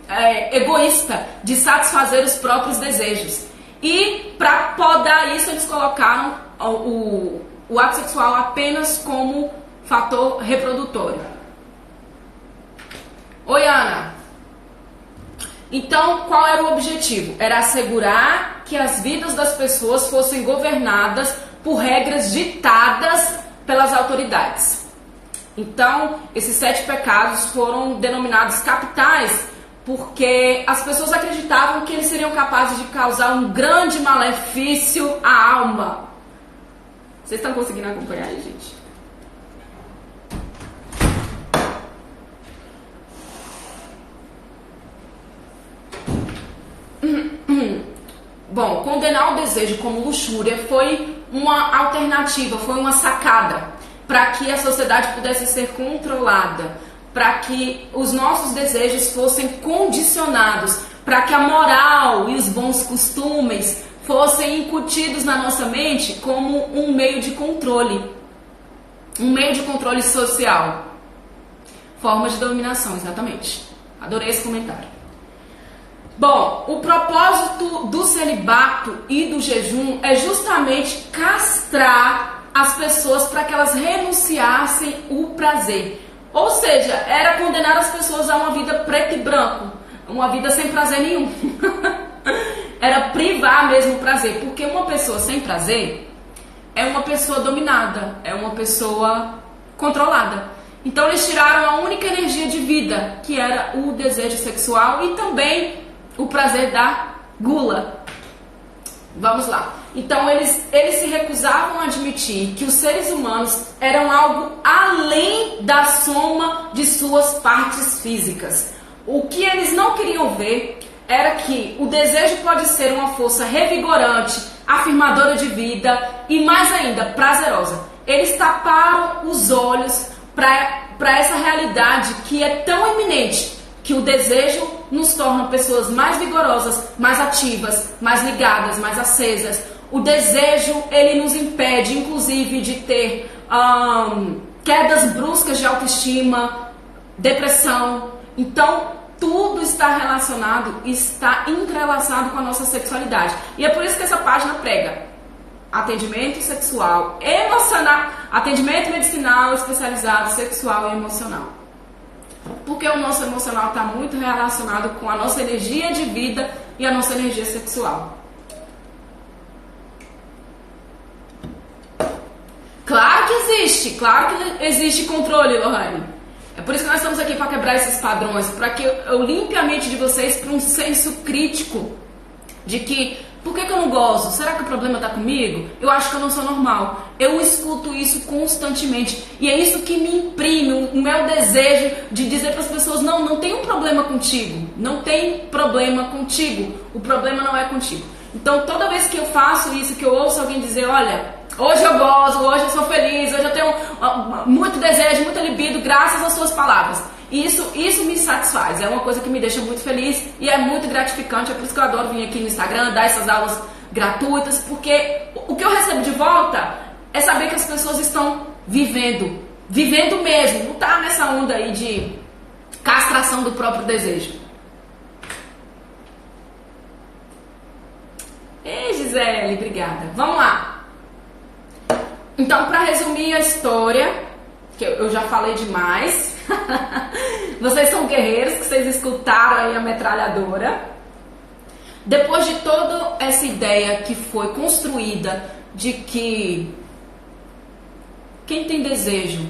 Speaker 1: egoísta de satisfazer os próprios desejos. E para podar isso, eles colocaram o ato sexual apenas como fator reprodutório. Oi, Ana. Então, qual era o objetivo? Era assegurar que as vidas das pessoas fossem governadas por regras ditadas pelas autoridades. Então, esses 7 pecados foram denominados capitais porque as pessoas acreditavam que eles seriam capazes de causar um grande malefício à alma. Vocês estão conseguindo acompanhar aí, gente? Bom, condenar o desejo como luxúria foi uma alternativa, foi uma sacada para que a sociedade pudesse ser controlada, para que os nossos desejos fossem condicionados, para que a moral e os bons costumes fossem incutidos na nossa mente como um meio de controle social. Forma de dominação, exatamente. Adorei esse comentário. Bom, o propósito do celibato e do jejum é justamente castrar as pessoas para que elas renunciassem o prazer. Ou seja, era condenar as pessoas a uma vida preto e branco, uma vida sem prazer nenhum. Era privar mesmo o prazer, porque uma pessoa sem prazer é uma pessoa dominada, é uma pessoa controlada. Então eles tiraram a única energia de vida, que era o desejo sexual e também o prazer da gula. Vamos lá. Então eles se recusavam a admitir que os seres humanos eram algo além da soma de suas partes físicas. O que eles não queriam ver era que o desejo pode ser uma força revigorante, afirmadora de vida e mais ainda, prazerosa. Eles taparam os olhos para essa realidade que é tão iminente, que o desejo nos torna pessoas mais vigorosas, mais ativas, mais ligadas, mais acesas. O desejo, ele nos impede, inclusive, de ter quedas bruscas de autoestima, depressão. Então, tudo está relacionado, está entrelaçado com a nossa sexualidade. E é por isso que essa página prega atendimento sexual, emocional, atendimento medicinal especializado, sexual e emocional. Porque o nosso emocional está muito relacionado com a nossa energia de vida e a nossa energia sexual. Claro que existe controle, Lohane. É por isso que nós estamos aqui para quebrar esses padrões, para que eu limpe a mente de vocês para um senso crítico de que, por que eu não gozo? Será que o problema está comigo? Eu acho que eu não sou normal. Eu escuto isso constantemente e é isso que me imprime o meu desejo de dizer para as pessoas, não tem um problema contigo, não tem problema contigo, o problema não é contigo. Então toda vez que eu faço isso, que eu ouço alguém dizer, olha, hoje eu gozo, hoje eu sou feliz, hoje eu tenho muito desejo, muita libido, graças às suas palavras. Isso me satisfaz, é uma coisa que me deixa muito feliz e é muito gratificante. É por isso que eu adoro vir aqui no Instagram, dar essas aulas gratuitas, porque o que eu recebo de volta é saber que as pessoas estão vivendo mesmo, não tá nessa onda aí de castração do próprio desejo. Ei, Gisele, obrigada. Vamos lá. Então, para resumir a história, que eu já falei demais, vocês são guerreiros, que vocês escutaram aí a metralhadora. Depois de toda essa ideia que foi construída de que quem tem desejo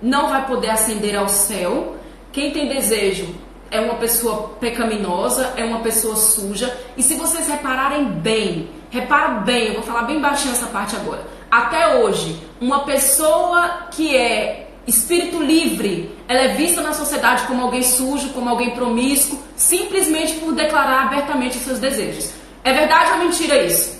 Speaker 1: não vai poder ascender ao céu, quem tem desejo é uma pessoa pecaminosa, é uma pessoa suja. E se vocês repararem bem, eu vou falar bem baixinho essa parte agora. Até hoje, uma pessoa que é espírito livre, ela é vista na sociedade como alguém sujo, como alguém promíscuo, simplesmente por declarar abertamente os seus desejos. É verdade ou mentira isso?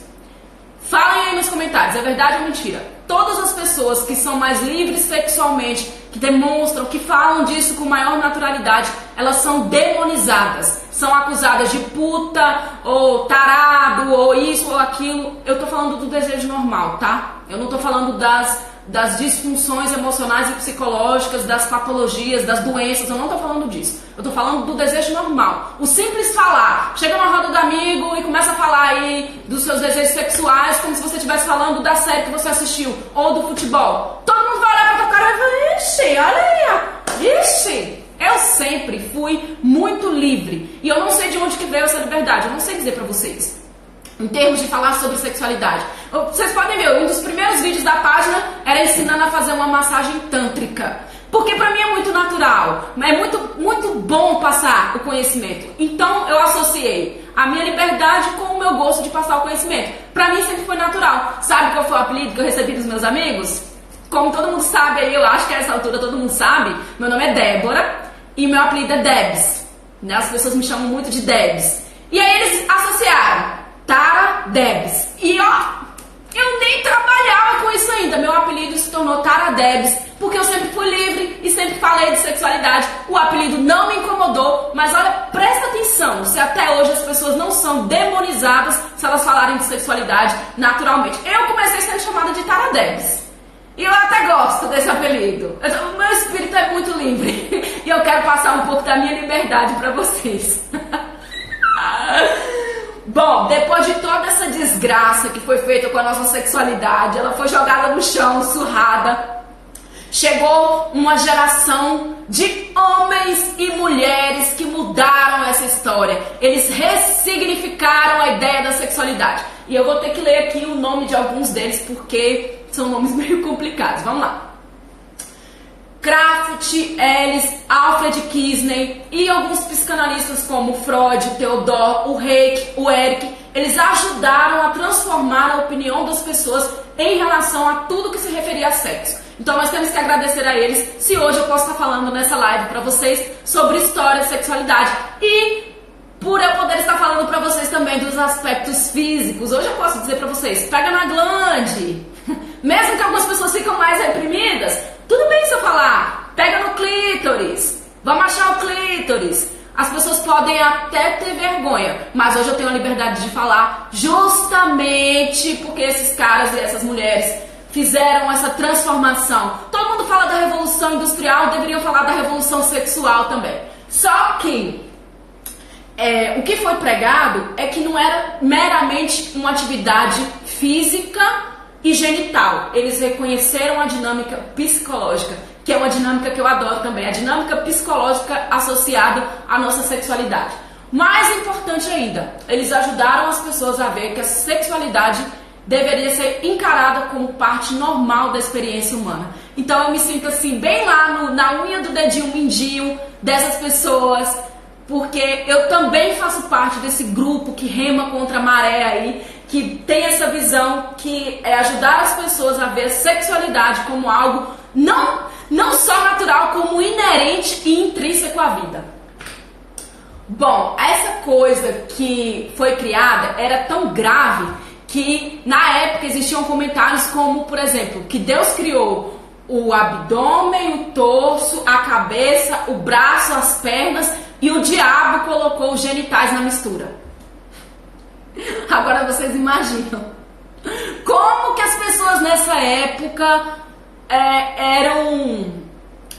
Speaker 1: Falem aí nos comentários, é verdade ou mentira? Todas as pessoas que são mais livres sexualmente, que demonstram, que falam disso com maior naturalidade, elas são demonizadas, são acusadas de puta, ou tarado, ou isso ou aquilo. Eu tô falando do desejo normal, tá? Eu não tô falando das disfunções emocionais e psicológicas, das patologias, das doenças. Eu não tô falando disso. Eu tô falando do desejo normal. O simples falar. Chega numa roda do amigo e começa a falar aí dos seus desejos sexuais como se você estivesse falando da série que você assistiu ou do futebol. Todo mundo vai olhar pra tua cara e vai falar, ixi, olha aí, ixi. Eu sempre fui muito livre. E eu não sei de onde que veio essa liberdade. Eu não sei dizer pra vocês. Em termos de falar sobre sexualidade. Vocês podem ver, um dos primeiros vídeos da página era ensinando a fazer uma massagem tântrica. Porque pra mim é muito natural. É muito bom passar o conhecimento. Então eu associei a minha liberdade com o meu gosto de passar o conhecimento. Pra mim sempre foi natural. Sabe qual foi o apelido que eu recebi dos meus amigos? Como todo mundo sabe aí, eu acho que a essa altura todo mundo sabe, meu nome é Débora e meu apelido é Debs. Né? As pessoas me chamam muito de Debs. E aí eles associaram Tara Debs. E ó, eu nem trabalhava com isso ainda. Meu apelido se tornou Tara Debs, porque eu sempre fui livre e sempre falei de sexualidade. O apelido não me incomodou, mas olha, presta atenção, se até hoje as pessoas não são demonizadas se elas falarem de sexualidade naturalmente. Eu comecei sendo chamada de Tara Debs. E eu até gosto desse apelido. O meu espírito é muito livre. E eu quero passar um pouco da minha liberdade para vocês. Bom, depois de toda essa desgraça que foi feita com a nossa sexualidade, ela foi jogada no chão, surrada. Chegou uma geração de homens e mulheres que mudaram essa história. Eles ressignificaram a ideia da sexualidade. E eu vou ter que ler aqui o nome de alguns deles porque são nomes meio complicados. Vamos lá. Kraft, Ellis, Alfred Kinsey e alguns psicanalistas como Freud, Theodor, o Reik, o Eric, eles ajudaram a transformar a opinião das pessoas em relação a tudo que se referia a sexo. Então nós temos que agradecer a eles se hoje eu posso estar falando nessa live para vocês sobre história de sexualidade e por eu poder estar falando para vocês também dos aspectos físicos. Hoje eu posso dizer para vocês, pega na glande. Mesmo que algumas pessoas ficam mais reprimidas, tudo bem se eu falar, pega no clítoris, vamos achar o clítoris. As pessoas podem até ter vergonha, mas hoje eu tenho a liberdade de falar justamente porque esses caras e essas mulheres fizeram essa transformação. Todo mundo fala da revolução industrial, deveriam falar da revolução sexual também. Só que o que foi pregado é que não era meramente uma atividade física e genital. Eles reconheceram a dinâmica psicológica, que é uma dinâmica que eu adoro também, a dinâmica psicológica associada à nossa sexualidade. Mais importante ainda, eles ajudaram as pessoas a ver que a sexualidade deveria ser encarada como parte normal da experiência humana. Então eu me sinto assim, bem lá na unha do dedinho mindinho dessas pessoas, porque eu também faço parte desse grupo que rema contra a maré aí, que tem essa visão que é ajudar as pessoas a ver a sexualidade como algo não só natural, como inerente e intrínseco à vida. Bom, essa coisa que foi criada era tão grave que na época existiam comentários como, por exemplo, que Deus criou o abdômen, o torso, a cabeça, o braço, as pernas e o diabo colocou os genitais na mistura. Agora vocês imaginam como que as pessoas nessa época eram,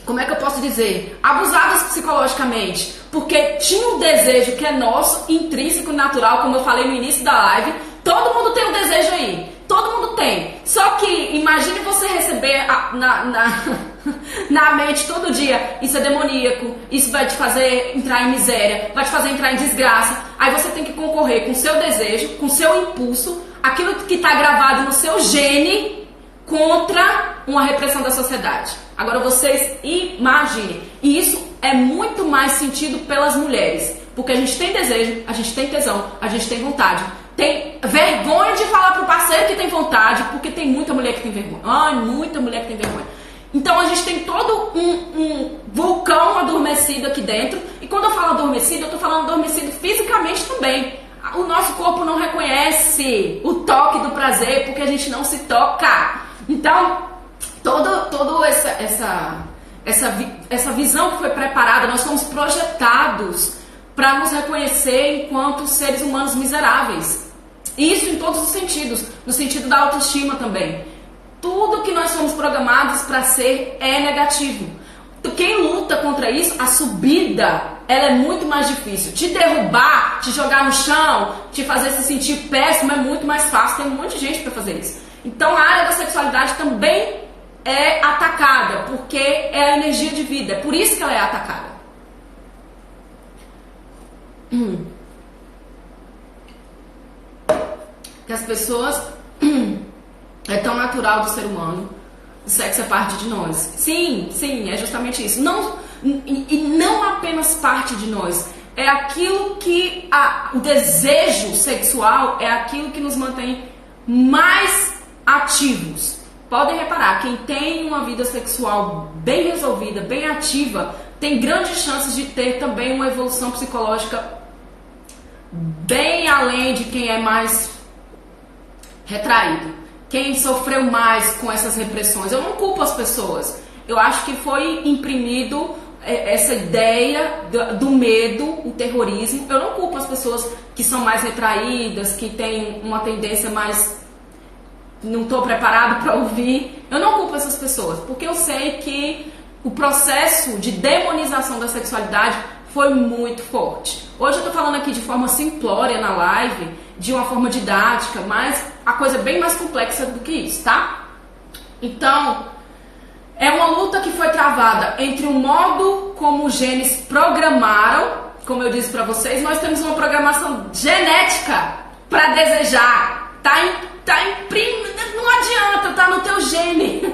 Speaker 1: como é que eu posso dizer, abusadas psicologicamente, porque tinha um desejo que é nosso, intrínseco, natural, como eu falei no início da live. Todo mundo tem um desejo aí, todo mundo tem. Só que imagine você receber na mente todo dia, isso é demoníaco, isso vai te fazer entrar em miséria, vai te fazer entrar em desgraça. Aí você tem que concorrer com o seu desejo, com o seu impulso, aquilo que está gravado no seu gene, contra uma repressão da sociedade. Agora vocês imaginem, e isso é muito mais sentido pelas mulheres, porque a gente tem desejo, a gente tem tesão, a gente tem vontade. Tem vergonha de falar pro parceiro que tem vontade, porque tem muita mulher que tem vergonha. Ai, muita mulher que tem vergonha. Então a gente tem todo um vulcão adormecido aqui dentro. E quando eu falo adormecido, eu tô falando adormecido fisicamente também. O nosso corpo não reconhece o toque do prazer porque a gente não se toca. Então, toda essa visão que foi preparada, nós fomos projetados para nos reconhecer enquanto seres humanos miseráveis. Isso em todos os sentidos, no sentido da autoestima também. Tudo que nós somos programados para ser é negativo. Quem luta contra isso, a subida, ela é muito mais difícil. Te derrubar, te jogar no chão, te fazer se sentir péssimo é muito mais fácil. Tem um monte de gente para fazer isso. Então a área da sexualidade também é atacada, porque é a energia de vida. É por isso que ela é atacada. Que as pessoas... é tão natural do ser humano. O sexo é parte de nós. Sim, é justamente isso. Não apenas parte de nós. É aquilo que... o desejo sexual é aquilo que nos mantém mais ativos. Podem reparar, quem tem uma vida sexual bem resolvida, bem ativa, tem grandes chances de ter também uma evolução psicológica bem além de quem é mais retraído. Quem sofreu mais com essas repressões. Eu não culpo as pessoas. Eu acho que foi imprimido essa ideia do medo, o terrorismo. Eu não culpo as pessoas que são mais retraídas, que têm uma tendência mais... não estou preparado para ouvir. Eu não culpo essas pessoas, porque eu sei que o processo de demonização da sexualidade foi muito forte. Hoje eu estou falando aqui de forma simplória na live, de uma forma didática, mas a coisa é bem mais complexa do que isso, tá? Então, é uma luta que foi travada entre o modo como os genes programaram, como eu disse para vocês, nós temos uma programação genética para desejar, não adianta, tá no teu gene.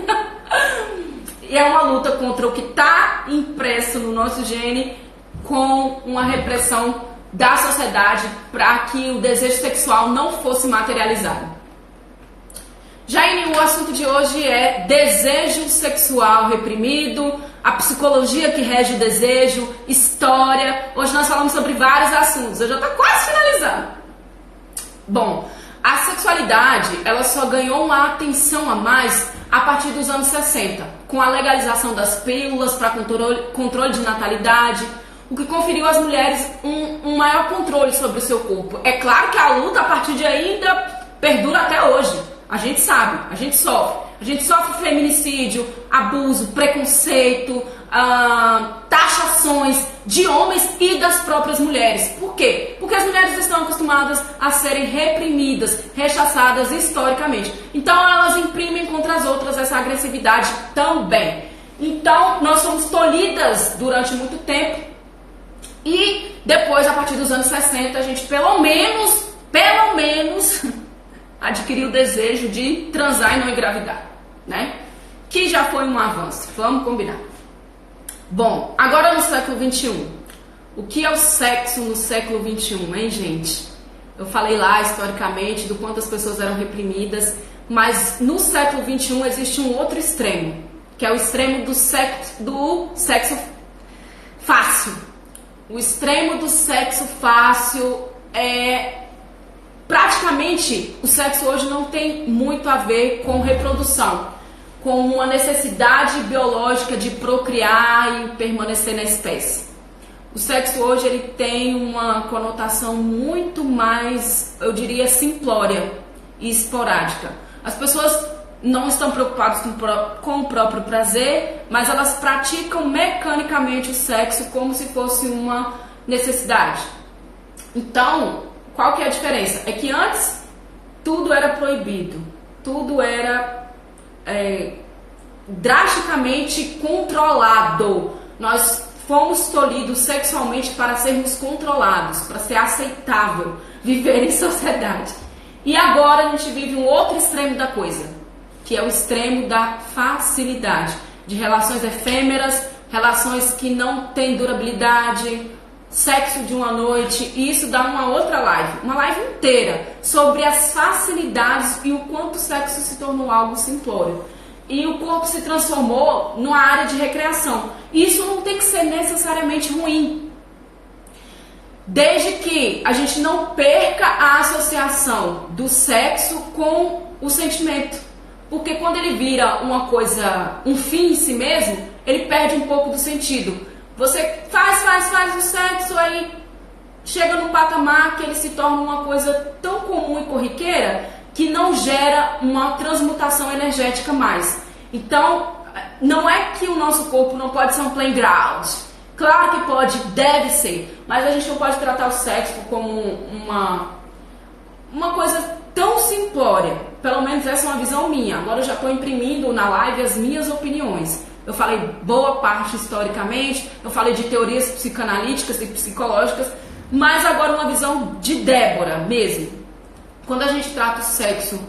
Speaker 1: E é uma luta contra o que está impresso no nosso gene, com uma repressão da sociedade para que o desejo sexual não fosse materializado. Jaine, o assunto de hoje é desejo sexual reprimido, a psicologia que rege o desejo, história. Hoje nós falamos sobre vários assuntos, eu já estou quase finalizando. Bom, a sexualidade ela só ganhou uma atenção a mais a partir dos anos 60, com a legalização das pílulas para controle de natalidade, o que conferiu às mulheres um maior controle sobre o seu corpo. É claro que a luta a partir de aí ainda perdura até hoje. A gente sabe, a gente sofre. A gente sofre feminicídio, abuso, preconceito, taxações de homens e das próprias mulheres. Por quê? Porque as mulheres estão acostumadas a serem reprimidas, rechaçadas historicamente. Então elas imprimem contra as outras essa agressividade também. Então nós somos tolhidas durante muito tempo. E depois, a partir dos anos 60, a gente pelo menos, adquiriu o desejo de transar e não engravidar, né? Que já foi um avanço, vamos combinar. Bom, agora no século XXI, o que é o sexo no século XXI, hein, gente? Eu falei lá, historicamente, do quanto as pessoas eram reprimidas, mas no século XXI existe um outro extremo, que é o extremo do sexo fácil. O extremo do sexo fácil é... Praticamente, o sexo hoje não tem muito a ver com reprodução, com uma necessidade biológica de procriar e permanecer na espécie. O sexo hoje ele tem uma conotação muito mais, eu diria, simplória e esporádica. As pessoas não estão preocupadas com o próprio prazer, mas elas praticam mecanicamente o sexo como se fosse uma necessidade. Então, qual que é a diferença? É que antes tudo era proibido, tudo era drasticamente controlado. Nós fomos tolhidos sexualmente para sermos controlados, para ser aceitável viver em sociedade. E agora a gente vive um outro extremo da coisa, que é o extremo da facilidade, de relações efêmeras, relações que não têm durabilidade, sexo de uma noite, e isso dá uma outra live, uma live inteira, sobre as facilidades e o quanto o sexo se tornou algo simplório. E o corpo se transformou numa área de recreação. Isso não tem que ser necessariamente ruim, desde que a gente não perca a associação do sexo com o sentimento. Porque quando ele vira uma coisa, um fim em si mesmo, ele perde um pouco do sentido. Você faz o sexo, aí chega num patamar que ele se torna uma coisa tão comum e corriqueira que não gera uma transmutação energética mais. Então, não é que o nosso corpo não pode ser um playground. Claro que pode, deve ser, mas a gente não pode tratar o sexo como uma coisa tão simplória. Pelo menos essa é uma visão minha. Agora eu já estou imprimindo na live as minhas opiniões. Eu falei boa parte historicamente, eu falei de teorias psicanalíticas e psicológicas, mas agora uma visão de Débora mesmo. Quando a gente trata o sexo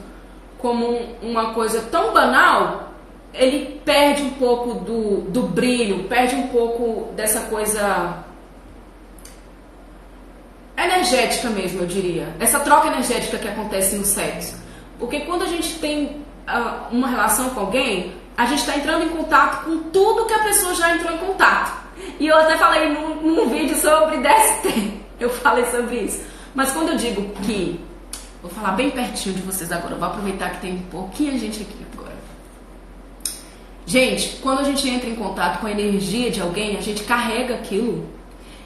Speaker 1: como uma coisa tão banal, ele perde um pouco do brilho, perde um pouco dessa coisa energética mesmo, eu diria. Essa troca energética que acontece no sexo. Porque quando a gente tem uma relação com alguém, a gente está entrando em contato com tudo que a pessoa já entrou em contato. E eu até falei num vídeo sobre DST, eu falei sobre isso. Mas quando eu digo que... Vou falar bem pertinho de vocês agora, eu vou aproveitar que tem pouquinha gente aqui agora. Gente, quando a gente entra em contato com a energia de alguém, a gente carrega aquilo.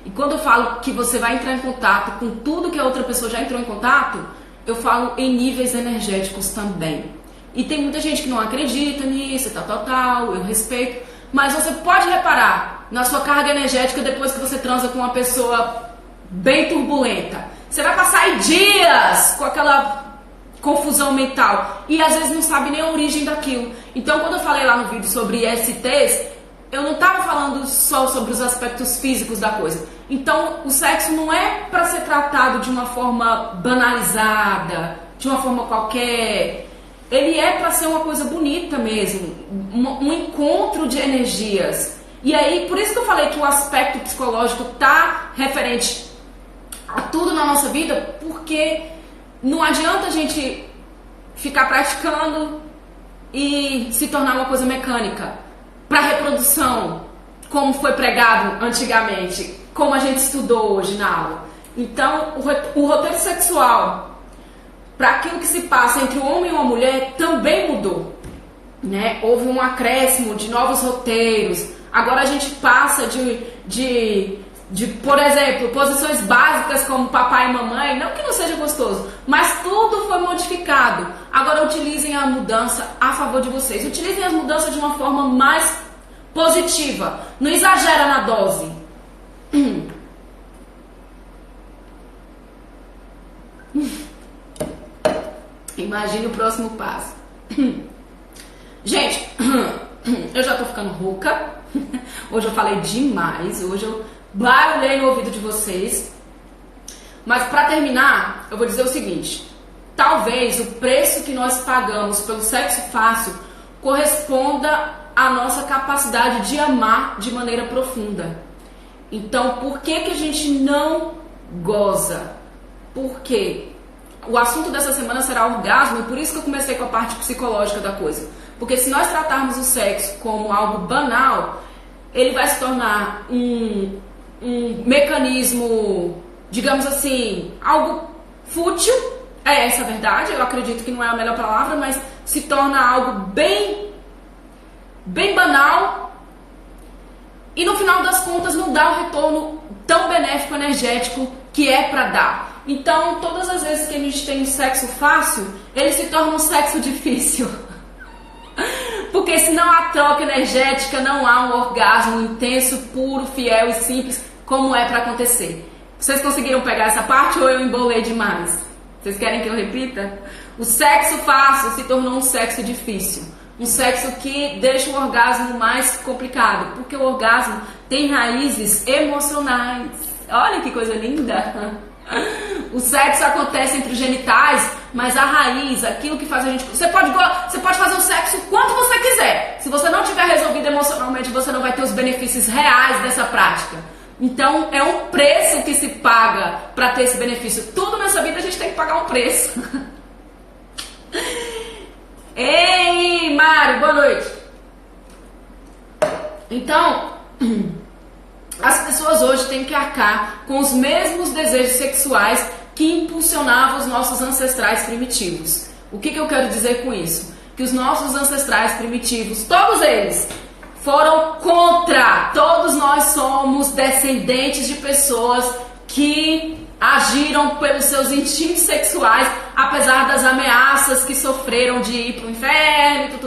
Speaker 1: E quando eu falo que você vai entrar em contato com tudo que a outra pessoa já entrou em contato, eu falo em níveis energéticos também. E tem muita gente que não acredita nisso, tal, eu respeito. Mas você pode reparar na sua carga energética depois que você transa com uma pessoa bem turbulenta. Você vai passar aí dias com aquela confusão mental e às vezes não sabe nem a origem daquilo. Então, quando eu falei lá no vídeo sobre STs, eu não estava falando só sobre os aspectos físicos da coisa. Então, o sexo não é para ser tratado de uma forma banalizada, de uma forma qualquer. Ele é para ser uma coisa bonita mesmo, um encontro de energias. E aí, por isso que eu falei que o aspecto psicológico tá referente a tudo na nossa vida, porque não adianta a gente ficar praticando e se tornar uma coisa mecânica para reprodução, como foi pregado antigamente, como a gente estudou hoje na aula. Então, o roteiro sexual para aquilo que se passa entre um homem e uma mulher também mudou, né? Houve um acréscimo de novos roteiros. Agora a gente passa de por exemplo, posições básicas como papai e mamãe, não que não seja gostoso, mas tudo foi modificado. Agora utilizem a mudança a favor de vocês. Utilizem as mudanças de uma forma mais positiva. Não exagera na dose. Imagine o próximo passo. Gente, eu já tô ficando rouca. Hoje eu falei demais. Hoje eu barulhei no ouvido de vocês. Mas para terminar, eu vou dizer o seguinte: talvez o preço que nós pagamos pelo sexo fácil corresponda à nossa capacidade de amar de maneira profunda. Então, por que a gente não goza? Porque o assunto dessa semana será orgasmo, e por isso que eu comecei com a parte psicológica da coisa. Porque se nós tratarmos o sexo como algo banal, ele vai se tornar um mecanismo, digamos assim, algo fútil. É essa a verdade, eu acredito que não é a melhor palavra, mas se torna algo bem banal e no final das contas não dá o retorno tão benéfico, energético que é para dar. Então, todas as vezes que a gente tem um sexo fácil, ele se torna um sexo difícil. Porque se não há troca energética, não há um orgasmo intenso, puro, fiel e simples, como é para acontecer. Vocês conseguiram pegar essa parte ou eu embolei demais? Vocês querem que eu repita? O sexo fácil se tornou um sexo difícil. Um sexo que deixa o orgasmo mais complicado. Porque o orgasmo tem raízes emocionais. Olha que coisa linda! O sexo acontece entre os genitais, mas a raiz, aquilo que faz a gente... Você pode fazer o sexo quanto você quiser. Se você não tiver resolvido emocionalmente, você não vai ter os benefícios reais dessa prática. Então, é um preço que se paga para ter esse benefício. Tudo nessa vida a gente tem que pagar um preço. Ei, Mário, boa noite. Então, as pessoas hoje têm que arcar com os mesmos desejos sexuais que impulsionavam os nossos ancestrais primitivos. O que eu quero dizer com isso? Que os nossos ancestrais primitivos, todos eles, foram contra. Todos nós somos descendentes de pessoas que agiram pelos seus instintos sexuais, apesar das ameaças que sofreram de ir pro inferno,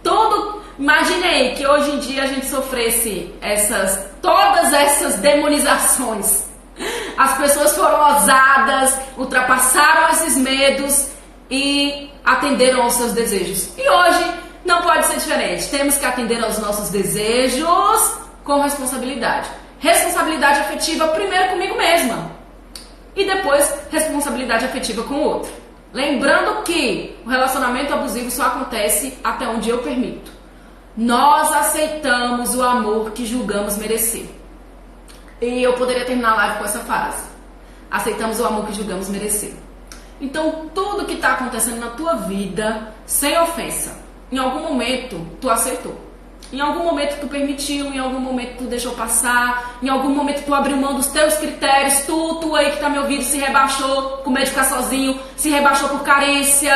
Speaker 1: tudo. Imaginei que hoje em dia a gente sofresse todas essas demonizações. As pessoas foram ousadas, ultrapassaram esses medos e atenderam aos seus desejos. E hoje não pode ser diferente. Temos que atender aos nossos desejos com responsabilidade. Responsabilidade afetiva primeiro comigo mesma e depois responsabilidade afetiva com o outro. Lembrando que o relacionamento abusivo só acontece até onde eu permito. Nós aceitamos o amor que julgamos merecer. E eu poderia terminar a live com essa frase. Aceitamos o amor que julgamos merecer. Então, tudo que está acontecendo na tua vida, sem ofensa, em algum momento tu aceitou. Em algum momento tu permitiu, em algum momento tu deixou passar, em algum momento tu abriu mão dos teus critérios, tu aí que tá me ouvindo se rebaixou com medo de ficar sozinho, se rebaixou por carência.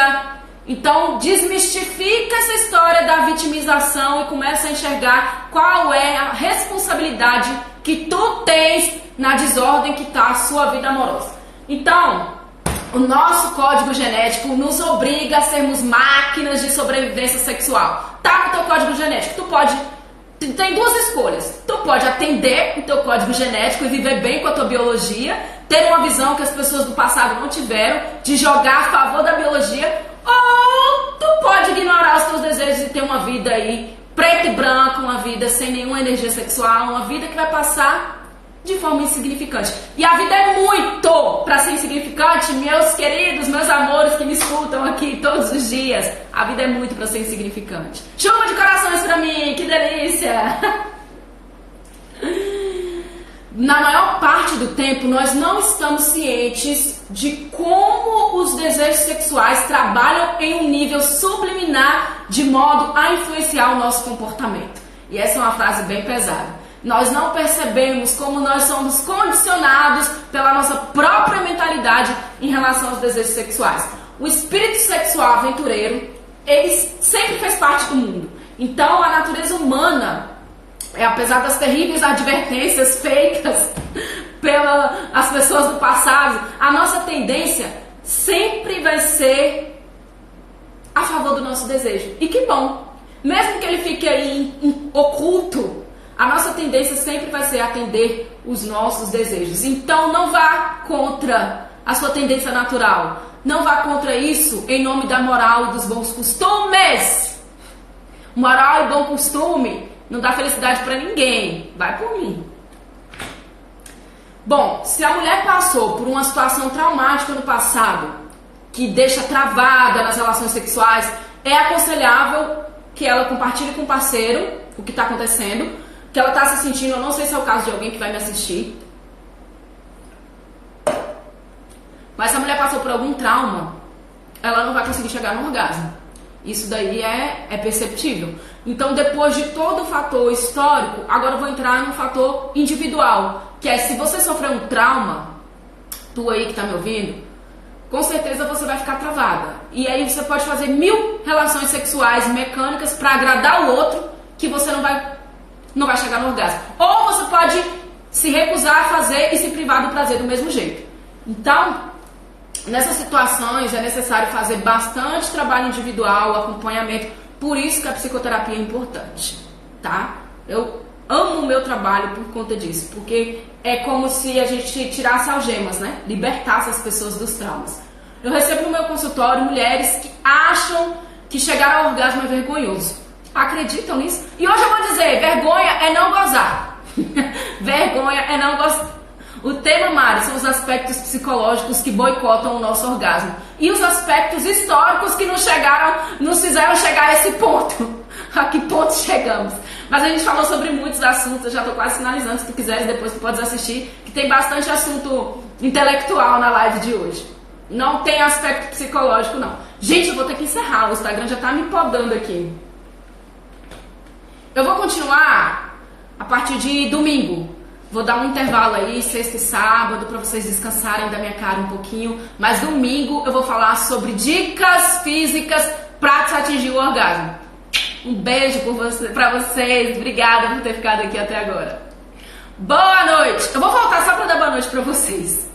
Speaker 1: Então desmistifica essa história da vitimização e começa a enxergar qual é a responsabilidade que tu tens na desordem que tá a sua vida amorosa. Então, o nosso código genético nos obriga a sermos máquinas de sobrevivência sexual. Tá no teu código genético. Tem duas escolhas. Tu pode atender o teu código genético e viver bem com a tua biologia, ter uma visão que as pessoas do passado não tiveram, de jogar a favor da biologia, ou tu pode ignorar os teus desejos e ter uma vida aí preto e branco, uma vida sem nenhuma energia sexual, uma vida que vai passar de forma insignificante. E a vida é muito para ser insignificante, meus queridos, meus amores que me escutam aqui todos os dias. A vida é muito para ser insignificante. Chuva de corações para mim, que delícia! Na maior parte do tempo, nós não estamos cientes de como os desejos sexuais trabalham em um nível subliminar de modo a influenciar o nosso comportamento. E essa é uma frase bem pesada. Nós não percebemos como nós somos condicionados pela nossa própria mentalidade em relação aos desejos sexuais. O espírito sexual aventureiro, ele sempre fez parte do mundo. Então, a natureza humana, apesar das terríveis advertências feitas pelas pessoas do passado, a nossa tendência sempre vai ser a favor do nosso desejo. E que bom! Mesmo que ele fique aí oculto, a nossa tendência sempre vai ser atender os nossos desejos. Então não vá contra a sua tendência natural. Não vá contra isso em nome da moral e dos bons costumes. Moral e bom costume não dá felicidade para ninguém. Vai por mim. Bom, se a mulher passou por uma situação traumática no passado, que deixa travada nas relações sexuais, é aconselhável que ela compartilhe com o parceiro o que está acontecendo, que ela está se sentindo. Eu não sei se é o caso de alguém que vai me assistir, mas se a mulher passou por algum trauma, ela não vai conseguir chegar no orgasmo. Isso daí é perceptível. Então, depois de todo o fator histórico, agora eu vou entrar no fator individual, que é se você sofreu um trauma, tu aí que está me ouvindo, com certeza você vai ficar travada. E aí você pode fazer 1000 relações sexuais mecânicas para agradar o outro, que você não vai chegar no orgasmo. Ou você pode se recusar a fazer e se privar do prazer do mesmo jeito. Então, nessas situações é necessário fazer bastante trabalho individual, acompanhamento. Por isso que a psicoterapia é importante, tá? Eu amo o meu trabalho por conta disso, porque é como se a gente tirasse algemas, né? Libertasse as pessoas dos traumas. Eu recebo no meu consultório mulheres que acham que chegar ao orgasmo é vergonhoso. Acreditam nisso? E hoje eu vou dizer, vergonha é não gozar. Vergonha é não gozar. O tema, Mari, são os aspectos psicológicos que boicotam o nosso orgasmo. E os aspectos históricos que nos fizeram chegar a esse ponto. A que ponto chegamos? Mas a gente falou sobre muitos assuntos, eu já estou quase finalizando, se tu quiseres, depois tu podes assistir, que tem bastante assunto intelectual na live de hoje. Não tem aspecto psicológico, não. Gente, eu vou ter que encerrar, o Instagram já está me podando aqui. Eu vou continuar a partir de domingo. Vou dar um intervalo aí, sexta e sábado, para vocês descansarem da minha cara um pouquinho. Mas domingo eu vou falar sobre dicas físicas para atingir o orgasmo. Um beijo para vocês. Obrigada por ter ficado aqui até agora. Boa noite. Eu vou voltar só para dar boa noite para vocês.